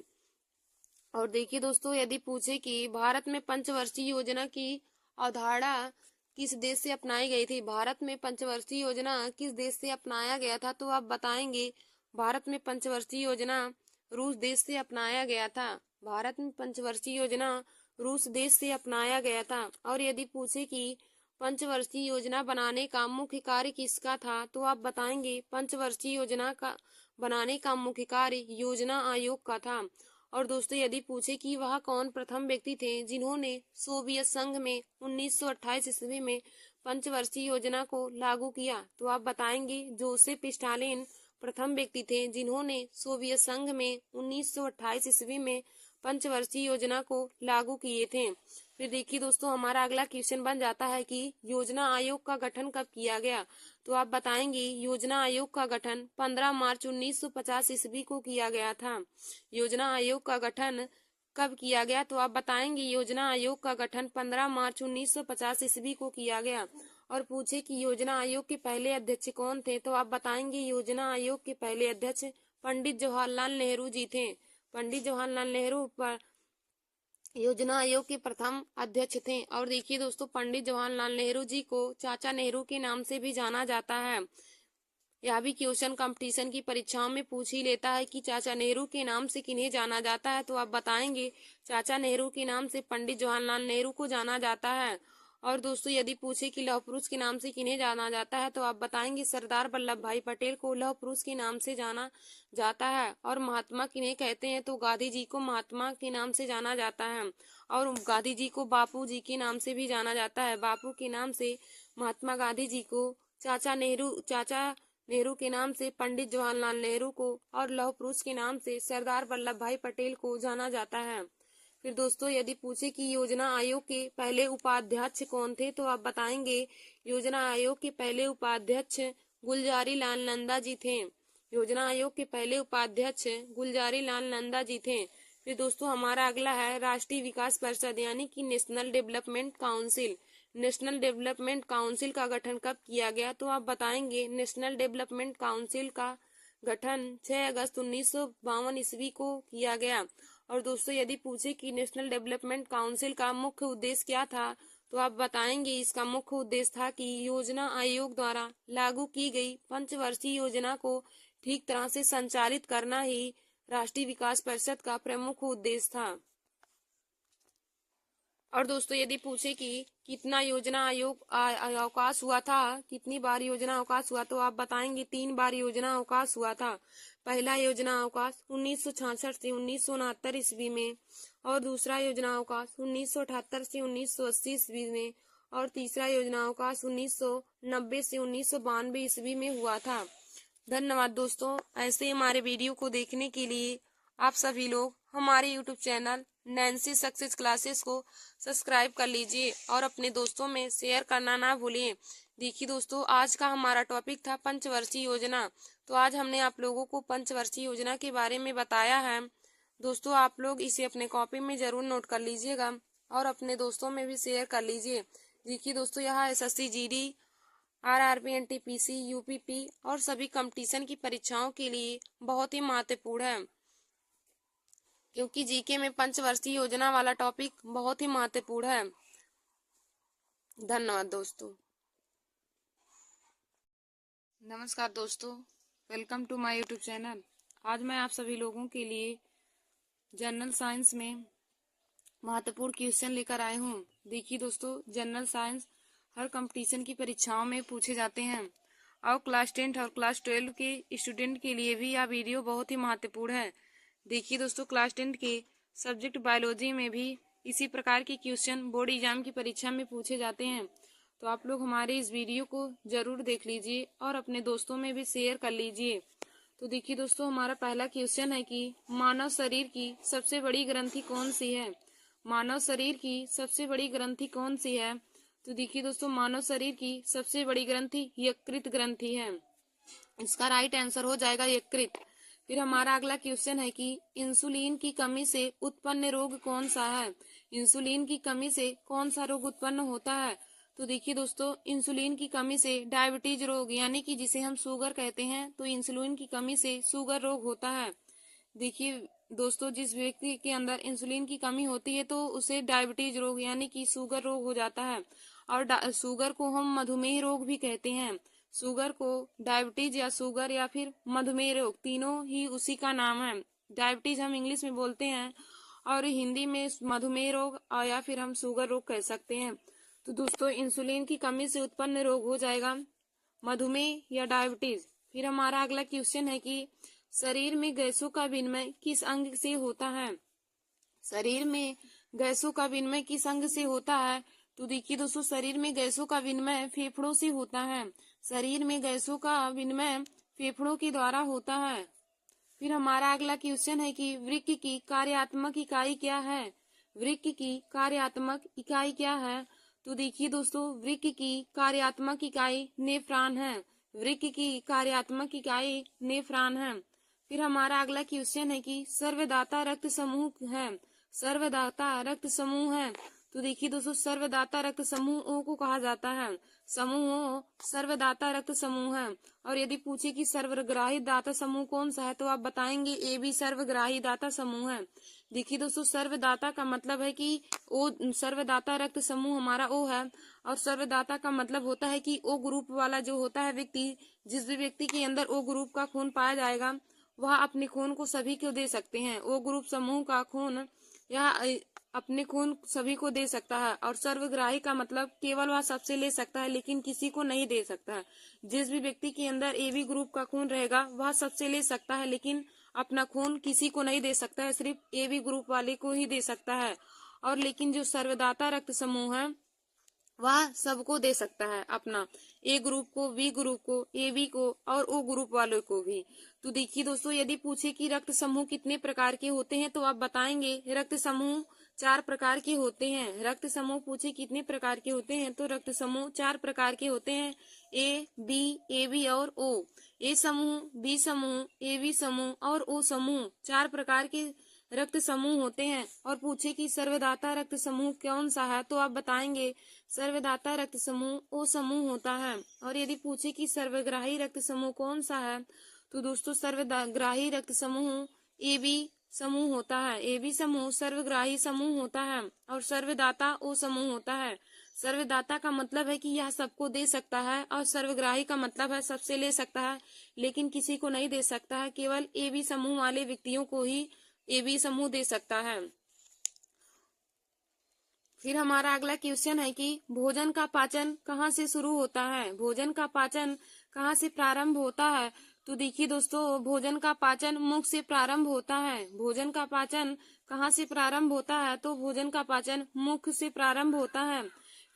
Speaker 2: और देखिए दोस्तों, यदि पूछे कि भारत में पंचवर्षीय योजना की अवधारणा किस देश से अपनाई गई थी, भारत में पंचवर्षीय योजना किस देश से अपनाया गया था, तो आप बताएंगे भारत में पंचवर्षीय योजना रूस देश से अपनाया गया था। भारत में पंचवर्षीय योजना रूस देश से अपनाया गया था। और यदि पूछे कि पंचवर्षीय योजना बनाने का मुख्य कार्य किसका था, तो आप बताएंगे पंचवर्षीय योजना का बनाने का मुख्य कार्य योजना आयोग का था। और दोस्तों यदि पूछे कि वह कौन प्रथम व्यक्ति थे जिन्होंने सोवियत संघ में 1928 ईस्वी में पंचवर्षीय योजना को लागू किया, तो आप बताएंगे जोसेफ स्टालिन प्रथम व्यक्ति थे जिन्होंने सोवियत संघ में 1928 ईस्वी में पंचवर्षीय योजना को लागू किए थे। फिर देखिए दोस्तों, हमारा अगला क्वेश्चन बन जाता है कि योजना आयोग का गठन कब किया गया, तो आप बताएंगे योजना आयोग का गठन 15 मार्च 1950 ईस्वी को किया गया था। योजना आयोग का गठन कब किया गया, तो आप बताएंगे योजना आयोग का गठन 15 मार्च 1950 ईस्वी को किया गया। और पूछे कि योजना आयोग के पहले अध्यक्ष कौन थे, तो आप बताएंगे योजना आयोग के पहले अध्यक्ष पंडित जवाहरलाल नेहरू जी थे। पंडित जवाहरलाल नेहरू पर योजना आयोग के प्रथम अध्यक्ष थे। और देखिए दोस्तों, पंडित जवाहरलाल नेहरू जी को चाचा नेहरू के नाम से भी जाना जाता है। यह भी क्वेश्चन कंपटीशन की परीक्षाओं में पूछ ही लेता है कि चाचा नेहरू के नाम से किन्हें जाना जाता है, तो आप बताएंगे चाचा नेहरू के नाम से पंडित जवाहरलाल नेहरू को जाना जाता है। और दोस्तों यदि पूछे कि लौह पुरुष के नाम से किन्हें जाना जाता है, तो आप बताएंगे सरदार वल्लभ भाई पटेल को लौह पुरुष के नाम से जाना जाता है। और महात्मा किन्हें कहते हैं, तो गांधी जी को महात्मा के नाम से जाना जाता है। और गांधी जी को बापू जी के नाम से भी जाना जाता है। बापू के नाम से महात्मा गांधी जी को, चाचा नेहरू के नाम से पंडित जवाहरलाल नेहरू को, और लौह पुरुष के नाम से सरदार वल्लभ भाई पटेल को जाना जाता है। फिर दोस्तों यदि पूछे कि योजना आयोग के पहले उपाध्यक्ष कौन थे, तो आप बताएंगे योजना आयोग के पहले उपाध्यक्ष गुलजारी लाल नंदा जी थे। योजना आयोग के पहले उपाध्यक्ष गुलजारी लाल नंदा जी थे। फिर दोस्तों हमारा अगला है राष्ट्रीय विकास परिषद यानी कि national development council. National development council का गठन कब किया गया, तो आप बताएंगे नेशनल डेवलपमेंट काउंसिल का गठन 6 अगस्त 1952 ईस्वी को किया गया। और दोस्तों यदि पूछे कि नेशनल डेवलपमेंट काउंसिल का मुख्य उद्देश्य क्या था, तो आप बताएंगे इसका मुख्य उद्देश्य था कि योजना आयोग द्वारा लागू की गई पंचवर्षीय योजना को ठीक तरह से संचालित करना ही राष्ट्रीय विकास परिषद का प्रमुख उद्देश्य था। और दोस्तों यदि पूछे कि कितना योजना आयोग अवकाश हुआ था, कितनी बार योजना अवकाश हुआ, तो आप बताएंगे 3 बार योजना अवकाश हुआ था। पहला योजना अवकाश 1966 से 1969 ईस्वी में, और दूसरा योजना अवकाश 1978 से 1980 ईस्वी में, और तीसरा योजना अवकाश 1990 से 1992 ईस्वी में हुआ था। धन्यवाद दोस्तों। ऐसे हमारे वीडियो को देखने के लिए आप सभी लोग हमारे YouTube channel Nancy success classes को सब्सक्राइब कर लीजिए और अपने दोस्तों में शेयर करना ना भूलिए। देखिए दोस्तों, आज का हमारा टॉपिक था पंचवर्षीय योजना। तो आज हमने आप लोगों को पंचवर्षीय योजना के बारे में बताया है। दोस्तों आप लोग इसे अपने कॉपी में जरूर नोट कर लीजिएगा और अपने दोस्तों में भी शेयर कर लीजिए। देखिए दोस्तों, यहाँ SSC GD, RRB, NTPC, UPP और सभी कंपटीशन की परीक्षाओं के लिए बहुत ही महत्वपूर्ण है, क्योंकि जीके में पंचवर्षीय योजना वाला टॉपिक बहुत ही महत्वपूर्ण है। धन्यवाद दोस्तों।
Speaker 1: नमस्कार दोस्तों, welcome to my YouTube channel. आज मैं आप सभी लोगों के लिए जनरल साइंस में महत्वपूर्ण क्वेश्चन लेकर आए हूँ। देखिए दोस्तों, जनरल साइंस हर कंपटीशन की परीक्षाओं में पूछे जाते हैं और क्लास 10 और क्लास 12 के स्टूडेंट के लिए भी यह वीडियो बहुत ही महत्वपूर्ण है। देखिए दोस्तों, क्लास 10 के सब्जेक्ट बायोलॉजी में भी इसी प्रकार के क्वेश्चन बोर्ड एग्जाम की परीक्षा में पूछे जाते हैं। तो आप लोग हमारे इस वीडियो को जरूर देख लीजिए और अपने दोस्तों में भी शेयर कर लीजिए। तो देखिए दोस्तों, हमारा पहला क्वेश्चन है कि मानव शरीर की सबसे बड़ी ग्रंथि कौन सी है। मानव शरीर की सबसे बड़ी ग्रंथि कौन सी है, तो देखिए दोस्तों, मानव शरीर की सबसे बड़ी ग्रंथि यकृत ग्रंथि है। इसका राइट आंसर हो जाएगा यकृत। फिर हमारा अगला क्वेश्चन है कि इंसुलिन की कमी से उत्पन्न रोग कौन सा है। इंसुलिन की कमी से कौन सा रोग उत्पन्न होता है, तो देखिए दोस्तों, इंसुलिन की कमी से डायबिटीज रोग यानी कि जिसे हम शुगर कहते हैं, तो इंसुलिन की कमी से शुगर रोग होता है। देखिए दोस्तों, जिस व्यक्ति के अंदर इंसुलिन की कमी होती है तो उसे डायबिटीज रोग यानी कि शुगर रोग हो जाता है। और शुगर को हम मधुमेह रोग भी कहते हैं। शुगर को डायबिटीज या शुगर या फिर मधुमेह रोग, तीनों ही उसी का नाम है। डायबिटीज हम इंग्लिश में बोलते हैं और हिंदी में मधुमेह रोग या फिर हम शुगर रोग कह सकते हैं। तो दोस्तों, इंसुलिन की कमी से उत्पन्न रोग हो जाएगा मधुमेह या डायबिटीज। फिर हमारा अगला क्वेश्चन है कि शरीर में गैसों का विनिमय किस अंग से होता है? शरीर में गैसों का विनिमय किस अंग से होता है? तो देखिए दोस्तों, शरीर में गैसों का विनिमय फेफड़ों से होता है। शरीर में गैसों का विनिमय फेफड़ों के द्वारा होता है। फिर हमारा अगला क्वेश्चन है कि वृक्क की कार्यात्मक इकाई क्या है? वृक्क की कार्यात्मक इकाई क्या है? तो देखिए दोस्तों, वृक्क की कार्यात्मक इकाई नेफ्रॉन है। वृक्क की कार्यात्मक इकाई नेफ्रॉन है। फिर हमारा अगला क्वेश्चन है कि सर्वदाता रक्त समूह है। सर्वदाता रक्त समूह है। तो देखिए दोस्तों, सर्वदाता रक्त समूह ओ को कहा जाता है। समूह ओ सर्वदाता रक्त समूह है। और यदि पूछे कि सर्वग्राही दाता समूह कौन सा है, तो आप बताएंगे ए भी सर्वग्राही दाता समूह है। देखिए दोस्तों, सर्वदाता का मतलब है कि ओ, सर्वदाता रक्त समूह हमारा ओ है। और सर्वदाता का मतलब होता है कि ओ ग्रुप वाला जो होता है व्यक्ति, जिस भी व्यक्ति के अंदर ओ ग्रुप का खून पाया जाएगा, वह अपने खून को सभी को दे सकते हैं। ओ ग्रुप समूह का खून यह अपने खून सभी को दे सकता है। और सर्वग्राही का मतलब केवल वह सबसे ले सकता है, लेकिन किसी को नहीं दे सकता है। जिस भी व्यक्ति के अंदर एबी ग्रुप का खून रहेगा, वह सबसे ले सकता है, लेकिन अपना खून किसी को नहीं दे सकता है, सिर्फ एबी ग्रुप वाले को ही दे सकता है। और लेकिन जो सर्वदाता रक्त समूह है, वह सबको दे सकता है, अपना ए ग्रुप को, बी ग्रुप को, ए बी को और ओ ग्रुप वालों को भी। तो देखिए दोस्तों, यदि पूछे कि रक्त समूह कितने प्रकार के होते हैं, तो आप बताएंगे रक्त समूह 4 प्रकार के होते हैं। रक्त समूह पूछे कितने प्रकार के होते हैं, तो रक्त समूह 4 प्रकार के होते हैं, ए बी और ओ। ए समूह, बी समूह, ए बी समूह और ओ समूह 4 प्रकार के रक्त समूह होते हैं। और पूछे कि सर्वदाता रक्त समूह कौन सा है, तो आप बताएंगे सर्वदाता रक्त समूह ओ समूह होता है। और यदि पूछे कि सर्वग्राही रक्त समूह कौन सा है, तो दोस्तों सर्वग्राही रक्त समूह ए बी समूह होता है। ए बी समूह सर्वग्राही समूह होता है। और सर्वदाता ओ समूह होता है। सर्वदाता का मतलब है कि यह सबको दे सकता है, और सर्वग्राही का मतलब है सबसे ले सकता है, लेकिन किसी को नहीं दे सकता है, केवल ए बी समूह वाले व्यक्तियों को ही ए बी समूह दे सकता है। फिर हमारा अगला क्वेश्चन है कि भोजन का पाचन कहाँ से शुरू होता है? भोजन का पाचन कहाँ से प्रारंभ होता है? तो देखिए दोस्तों, भोजन का पाचन मुख से प्रारंभ होता है। भोजन का पाचन कहाँ से प्रारंभ होता है? तो भोजन का पाचन मुख से प्रारंभ होता है।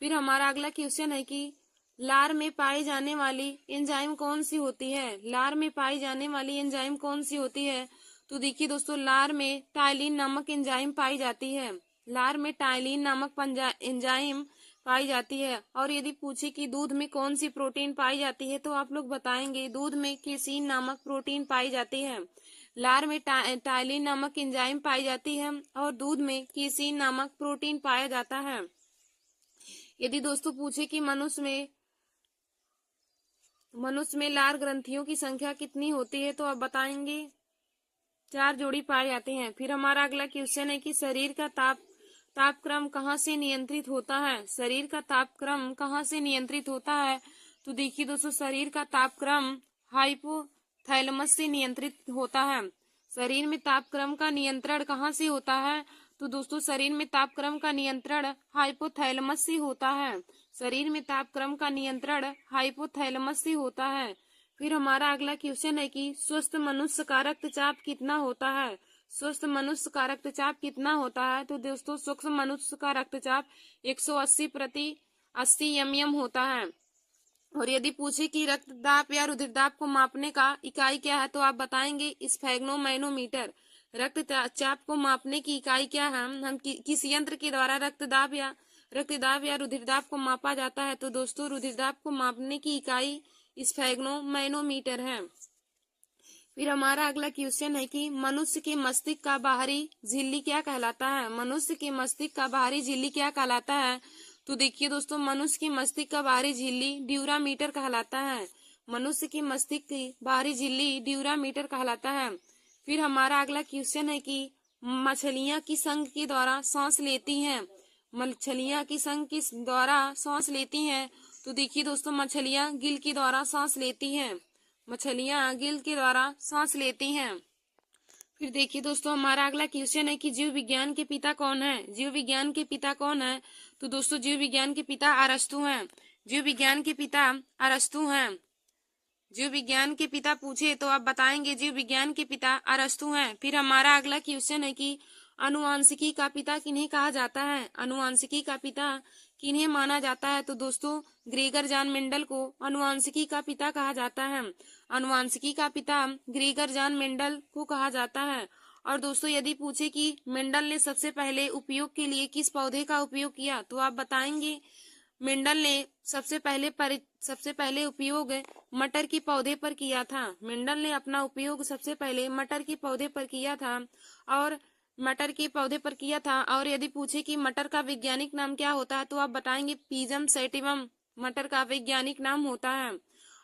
Speaker 1: फिर हमारा अगला क्वेश्चन है कि लार में पाई जाने वाली एंजाइम कौन सी होती है? लार में पाई जाने वाली एंजाइम कौन सी होती है? तो देखिए दोस्तों, लार में टाइलिन नामक एंजाइम पाई जाती है। लार में टाइलिन नामक एंजाइम पाई जाती है। और यदि पूछे कि दूध में कौन सी प्रोटीन पाई जाती है, तो आप लोग बताएंगे दूध में केसीन नामक प्रोटीन पाई जाती है। लार में टाइलिन नामक एंजाइम पाई जाती है और दूध में केसीन नामक प्रोटीन पाया जाता है। यदि दोस्तों पूछे कि मनुष्य में लार ग्रंथियों की संख्या कितनी होती है, तो आप बताएंगे 4 जोड़ी पाए जाते हैं। फिर हमारा अगला क्वेश्चन है कि शरीर का तापक्रम कहाँ से नियंत्रित होता है? शरीर का तापक्रम कहाँ से नियंत्रित होता है? तो देखिए दोस्तों, शरीर का तापक्रम हाइपोथैलेमस से नियंत्रित होता है। शरीर में तापक्रम का नियंत्रण कहाँ से होता है? तो दोस्तों, शरीर में तापक्रम का नियंत्रण हाइपोथैलेमस से होता है। शरीर में तापक्रम का नियंत्रण हाइपोथैलेमस से होता है। फिर हमारा अगला क्वेश्चन है कि स्वस्थ मनुष्य का रक्तचाप कितना होता है? स्वस्थ मनुष्य का रक्तचाप कितना होता है? तो दोस्तों, स्वस्थ मनुष्य का रक्तचाप 180/80 एमएम होता है। और यदि पूछे कि रक्तदाब या रुधिरदाब को मापने का इकाई क्या है, तो आप बताएंगे स्फेग्नोमैनोमीटर। रक्तचाप को मापने की इकाई क्या है? हम किस यंत्र के द्वारा रक्तदाब या रुधिरदाब को मापा जाता है? तो दोस्तों, रुधिरदाब को मापने की इकाई स्फेग्नोमैनोमीटर है। फिर हमारा अगला क्वेश्चन है कि मनुष्य के मस्तिष्क का बाहरी झिल्ली क्या कहलाता है? मनुष्य के मस्तिष्क का बाहरी झिल्ली क्या कहलाता है? तो देखिए दोस्तों, मनुष्य की मस्तिष्क का बाहरी झिल्ली ड्यूरामीटर कहलाता है। मनुष्य की मस्तिष्क की बाहरी झिल्ली ड्यूरामीटर कहलाता है। फिर हमारा अगला क्वेश्चन है कि मछलियां किस अंग के द्वारा सांस लेती हैं? मछलियां किस अंग के द्वारा सांस लेती हैं? तो देखिए दोस्तों, मछलियां गिल के द्वारा सांस लेती हैं। मछलियां गिल के द्वारा सांस लेती हैं। फिर देखिए दोस्तों, हमारा अगला क्वेश्चन है कि जीव विज्ञान के पिता कौन है? जीव विज्ञान के पिता कौन है? तो दोस्तों, जीव विज्ञान के पिता अरस्तु हैं। जीव विज्ञान के पिता अरस्तु हैं। जीव विज्ञान के पिता पूछे तो आप बताएंगे जीव विज्ञान के पिता अरस्तु हैं। फिर हमारा अगला क्वेश्चन है कि अनुवांशिकी का पिता किन्हें कहा जाता है? अनुवांशिकी का पिता किन्हें माना जाता है? तो दोस्तों ग्रेगर जॉन मेंडल को अनुवांशिकी का पिता कहा जाता है। अनुवांशिकी का पिता ग्रेगर जॉन मेंडल को कहा जाता है। और दोस्तों यदि पूछे कि मेंडल ने सबसे पहले उपयोग के लिए किस पौधे का उपयोग किया, तो आप बताएंगे मेंडल ने सबसे पहले उपयोग मटर के पौधे पर किया था। मेंडल ने अपना उपयोग सबसे पहले मटर के पौधे पर किया था और यदि पूछे कि मटर का वैज्ञानिक नाम क्या होता है, तो आप बताएंगे पिजम सैटिवम मटर का वैज्ञानिक नाम होता है।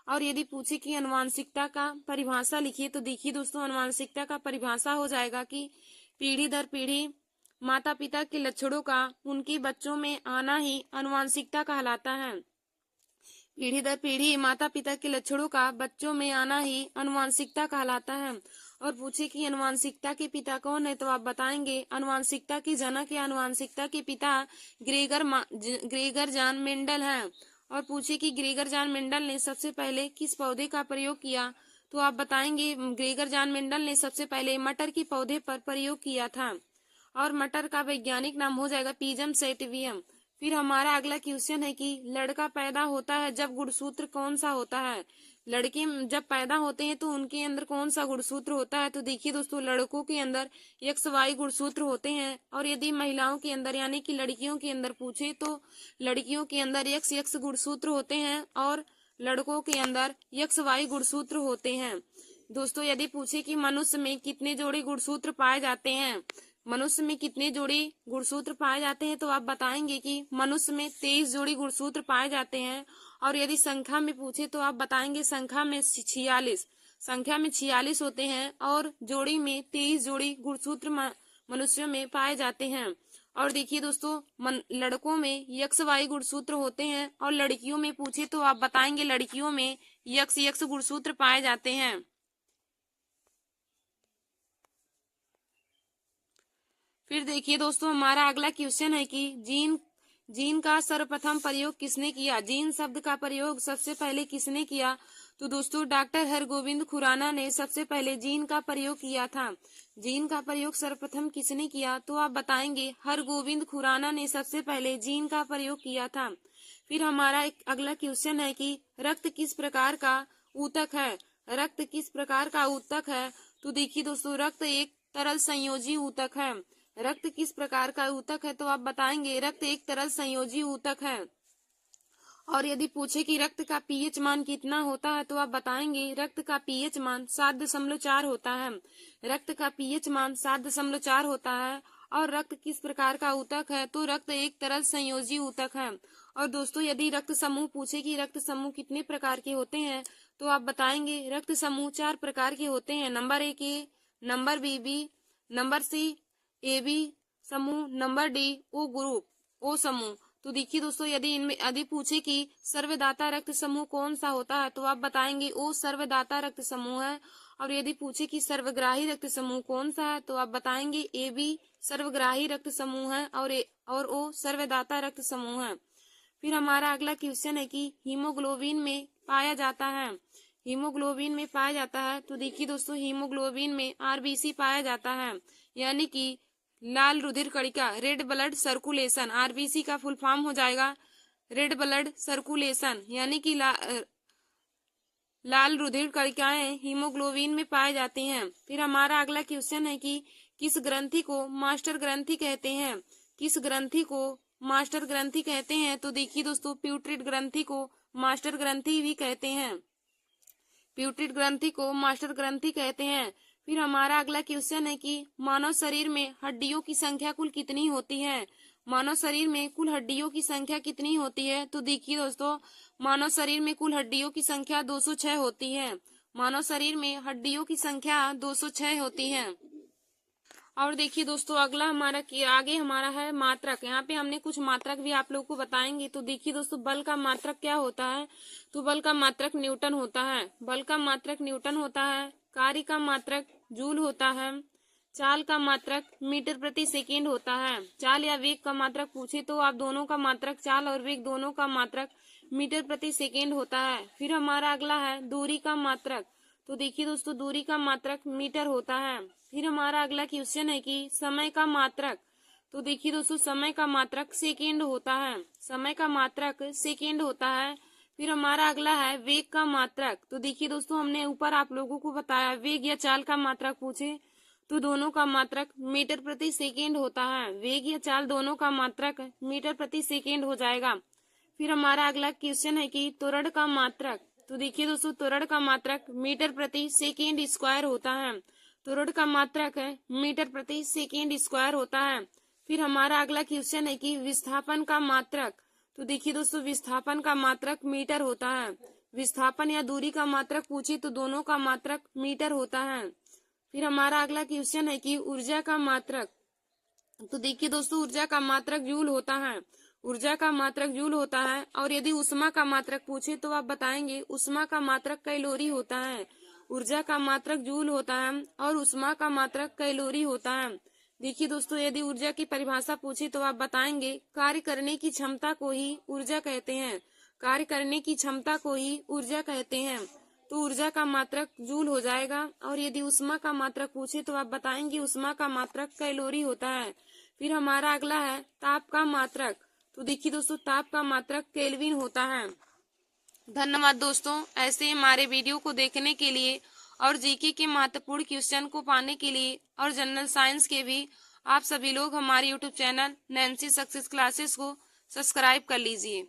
Speaker 1: और यदि पूछे कि अनुवांशिकता का परिभाषा लिखिए, तो देखिए दोस्तों अनुवांशिकता का परिभाषा हो जाएगा कि पीढ़ी दर पीढ़ी माता पिता के लक्षणों का उनके बच्चों में आना ही अनुवांशिकता कहलाता है। पीढ़ी दर पीढ़ी माता पिता के लक्षणों का बच्चों में आना ही अनुवांशिकता कहलाता है। और पूछे कि अनुवांशिकता के पिता कौन है, तो आप बताएंगे अनुवांशिकता के जनक या अनुवांशिकता के पिता ग्रेगर जॉन मेंडल हैं। और पूछे कि ग्रेगर जॉन मेंडल ने सबसे पहले किस पौधे का प्रयोग किया, तो आप बताएंगे ग्रेगर जॉन मेंडल ने सबसे पहले मटर के पौधे पर प्रयोग किया था और मटर का वैज्ञानिक नाम हो जाएगा पिजम सैटिवम। फिर हमारा अगला क्वेश्चन है कि लड़का पैदा होता है जब गुणसूत्र कौन सा होता है? लड़के जब पैदा होते हैं तो उनके अंदर कौन सा गुणसूत्र होता है? तो देखिए दोस्तों लड़कों के अंदर XY गुणसूत्र होते हैं और यदि महिलाओं के अंदर यानी कि लड़कियों के अंदर पूछे तो लड़कियों के अंदर XX गुणसूत्र होते हैं और लड़कों के अंदर XY गुणसूत्र होते हैं। दोस्तों यदि पूछे कि मनुष्य में कितने जोड़े गुणसूत्र पाए जाते हैं, मनुष्य में कितने जोड़ी गुणसूत्र पाए जाते हैं, तो आप बताएंगे कि मनुष्य में 23 जोड़ी गुणसूत्र पाए जाते हैं। और यदि संख्या में पूछे तो आप बताएंगे संख्या में 46 होते हैं और जोड़ी में 23 जोड़ी गुणसूत्र मनुष्यों में पाए जाते हैं। और देखिए दोस्तों लड़कों में XY गुणसूत्र होते हैं और लड़कियों में पूछे तो आप बताएंगे लड़कियों में XX गुणसूत्र पाए जाते हैं। फिर देखिए दोस्तों हमारा अगला क्वेश्चन है कि जीन का सर्वप्रथम प्रयोग किसने किया? जीन शब्द का प्रयोग सबसे पहले किसने किया? तो दोस्तों डॉक्टर हरगोविंद खुराना ने सबसे पहले जीन का प्रयोग किया था। जीन का प्रयोग सर्वप्रथम किसने किया? तो आप बताएंगे हरगोविंद खुराना ने सबसे पहले जीन का प्रयोग किया था। फिर हमारा एक अगला क्वेश्चन है कि रक्त किस प्रकार का ऊतक है? रक्त किस प्रकार का ऊतक है? तो देखिए दोस्तों रक्त एक तरल संयोजी ऊतक है। रक्त किस प्रकार का ऊतक है? तो आप बताएंगे रक्त एक तरल संयोजी ऊतक है। और यदि पूछे कि रक्त का पीएच मान कितना होता है, तो आप बताएंगे रक्त का पीएच मान 7.4 होता है। रक्त का पीएच मान 7.4 होता है। और रक्त किस प्रकार का ऊतक है? तो रक्त एक तरल संयोजी ऊतक है। और दोस्तों यदि रक्त समूह पूछे कि रक्त समूह कितने प्रकार के होते हैं, तो आप बताएंगे रक्त समूह 4 प्रकार के होते हैं। Number A, number BB, number C AB समूह, number D O group O समूह। तो देखिए दोस्तों यदि पूछे कि सर्वदाता रक्त समूह कौन सा होता है, तो आप बताएंगे O सर्वदाता रक्त समूह है। और यदि पूछे कि सर्वग्राही रक्त समूह कौन सा है, तो आप बताएंगे AB सर्वग्राही रक्त समूह है और O सर्वदाता रक्त समूह है। फिर हमारा अगला क्वेश्चन है कि हीमोग्लोबिन में पाया जाता है। हीमोग्लोबिन में पाया जाता है तो देखिए दोस्तों हीमोग्लोबिन में RBC पाया जाता है, यानी कि लाल रुधिर कणिका, रेड ब्लड सर्कुलेशन। RBC का फुल फॉर्म हो जाएगा रेड ब्लड सर्कुलेशन, यानी कि लाल रुधिर कणिकाएं हीमोग्लोबिन में पाए जाते हैं। फिर हमारा अगला क्वेश्चन है कि किस ग्रंथि को मास्टर ग्रंथि कहते हैं? किस ग्रंथि को मास्टर ग्रंथि कहते हैं? तो देखिए दोस्तों प्यूटरिड ग्रंथि को मास्टर ग्रंथि भी कहते हैं। प्यूटरिड ग्रंथि को मास्टर ग्रंथि कहते हैं। फिर हमारा अगला क्वेश्चन है कि मानव शरीर में हड्डियों की संख्या कुल कितनी होती है? मानव शरीर में कुल हड्डियों की संख्या कितनी होती है? तो देखिए दोस्तों मानव शरीर में कुल हड्डियों की संख्या 206 होती है। मानव शरीर में हड्डियों की संख्या 206 होती है। और देखिए दोस्तों अगला आगे हमारा है मात्रक। यहाँ पे हमने कुछ मात्रक भी आप लोगों को बताएंगे। तो देखिए दोस्तों बल का मात्रक क्या होता है? तो बल का मात्रक न्यूटन होता है। बल का मात्रक न्यूटन होता है। कार्य का मात्रक जूल होता है। चाल का मात्रक मीटर प्रति सेकेंड होता है। चाल या वेग का मात्रक पूछे तो आप दोनों का मात्रक, चाल और वेग दोनों का मात्रक मीटर प्रति सेकेंड होता है। फिर हमारा अगला है दूरी का मात्रक। तो देखिए दोस्तों, दूरी का मात्रक मीटर होता है। फिर हमारा अगला क्वेश्चन है कि समय का मात्रक। तो देखिए दोस्तों, समय का मात्रक सेकेंड होता है। समय का मात्रक सेकेंड होता है। फिर हमारा अगला है वेग का मात्रक। तो देखिए दोस्तों, हमने ऊपर आप लोगों को बताया वेग या चाल का मात्रक पूछे तो दोनों का मात्रक मीटर प्रति सेकेंड होता है। वेग या चाल दोनों का मात्रक मीटर प्रति सेकेंड हो जाएगा। फिर हमारा अगला क्वेश्चन है कि त्वरण का मात्रक। तो देखिए दोस्तों, त्वरण का मात्रक मीटर प्रति सेकेंड स्क्वायर होता है। त्वरण का मात्रक है मीटर प्रति सेकेंड स्क्वायर होता है। फिर हमारा अगला क्वेश्चन है कि विस्थापन का मात्रक। तो देखिए दोस्तों, विस्थापन का मात्रक मीटर होता है। विस्थापन या दूरी का मात्रक पूछे तो दोनों का मात्रक मीटर होता है। फिर हमारा अगला क्वेश्चन है कि ऊर्जा का मात्रक। तो देखिए दोस्तों, ऊर्जा का मात्रक जूल होता है। ऊर्जा का मात्रक जूल होता है। और यदि उष्मा का मात्रक पूछे तो आप बताएंगे उष्मा का मात्रक कैलोरी होता है। ऊर्जा का मात्रक जूल होता है और उष्मा का मात्रक कैलोरी होता है। देखिए दोस्तों, यदि ऊर्जा की परिभाषा पूछे तो आप बताएंगे कार्य करने की क्षमता को ही ऊर्जा कहते हैं। कार्य करने की क्षमता को ही ऊर्जा कहते हैं। तो ऊर्जा का मात्रक जूल हो जाएगा। और यदि उष्मा का मात्रक पूछे तो आप बताएंगे उष्मा का मात्रक कैलोरी होता है। फिर हमारा अगला है ताप का मात्रक। तो देखिए दोस्तों, ताप का मात्रक केल्विन होता है। धन्यवाद दोस्तों, ऐसे हमारे वीडियो को देखने के लिए और जीके के महत्वपूर्ण क्वेश्चन को पाने के लिए और जनरल साइंस के भी आप सभी लोग हमारे YouTube channel Nancy success classes को सब्सक्राइब कर लीजिए।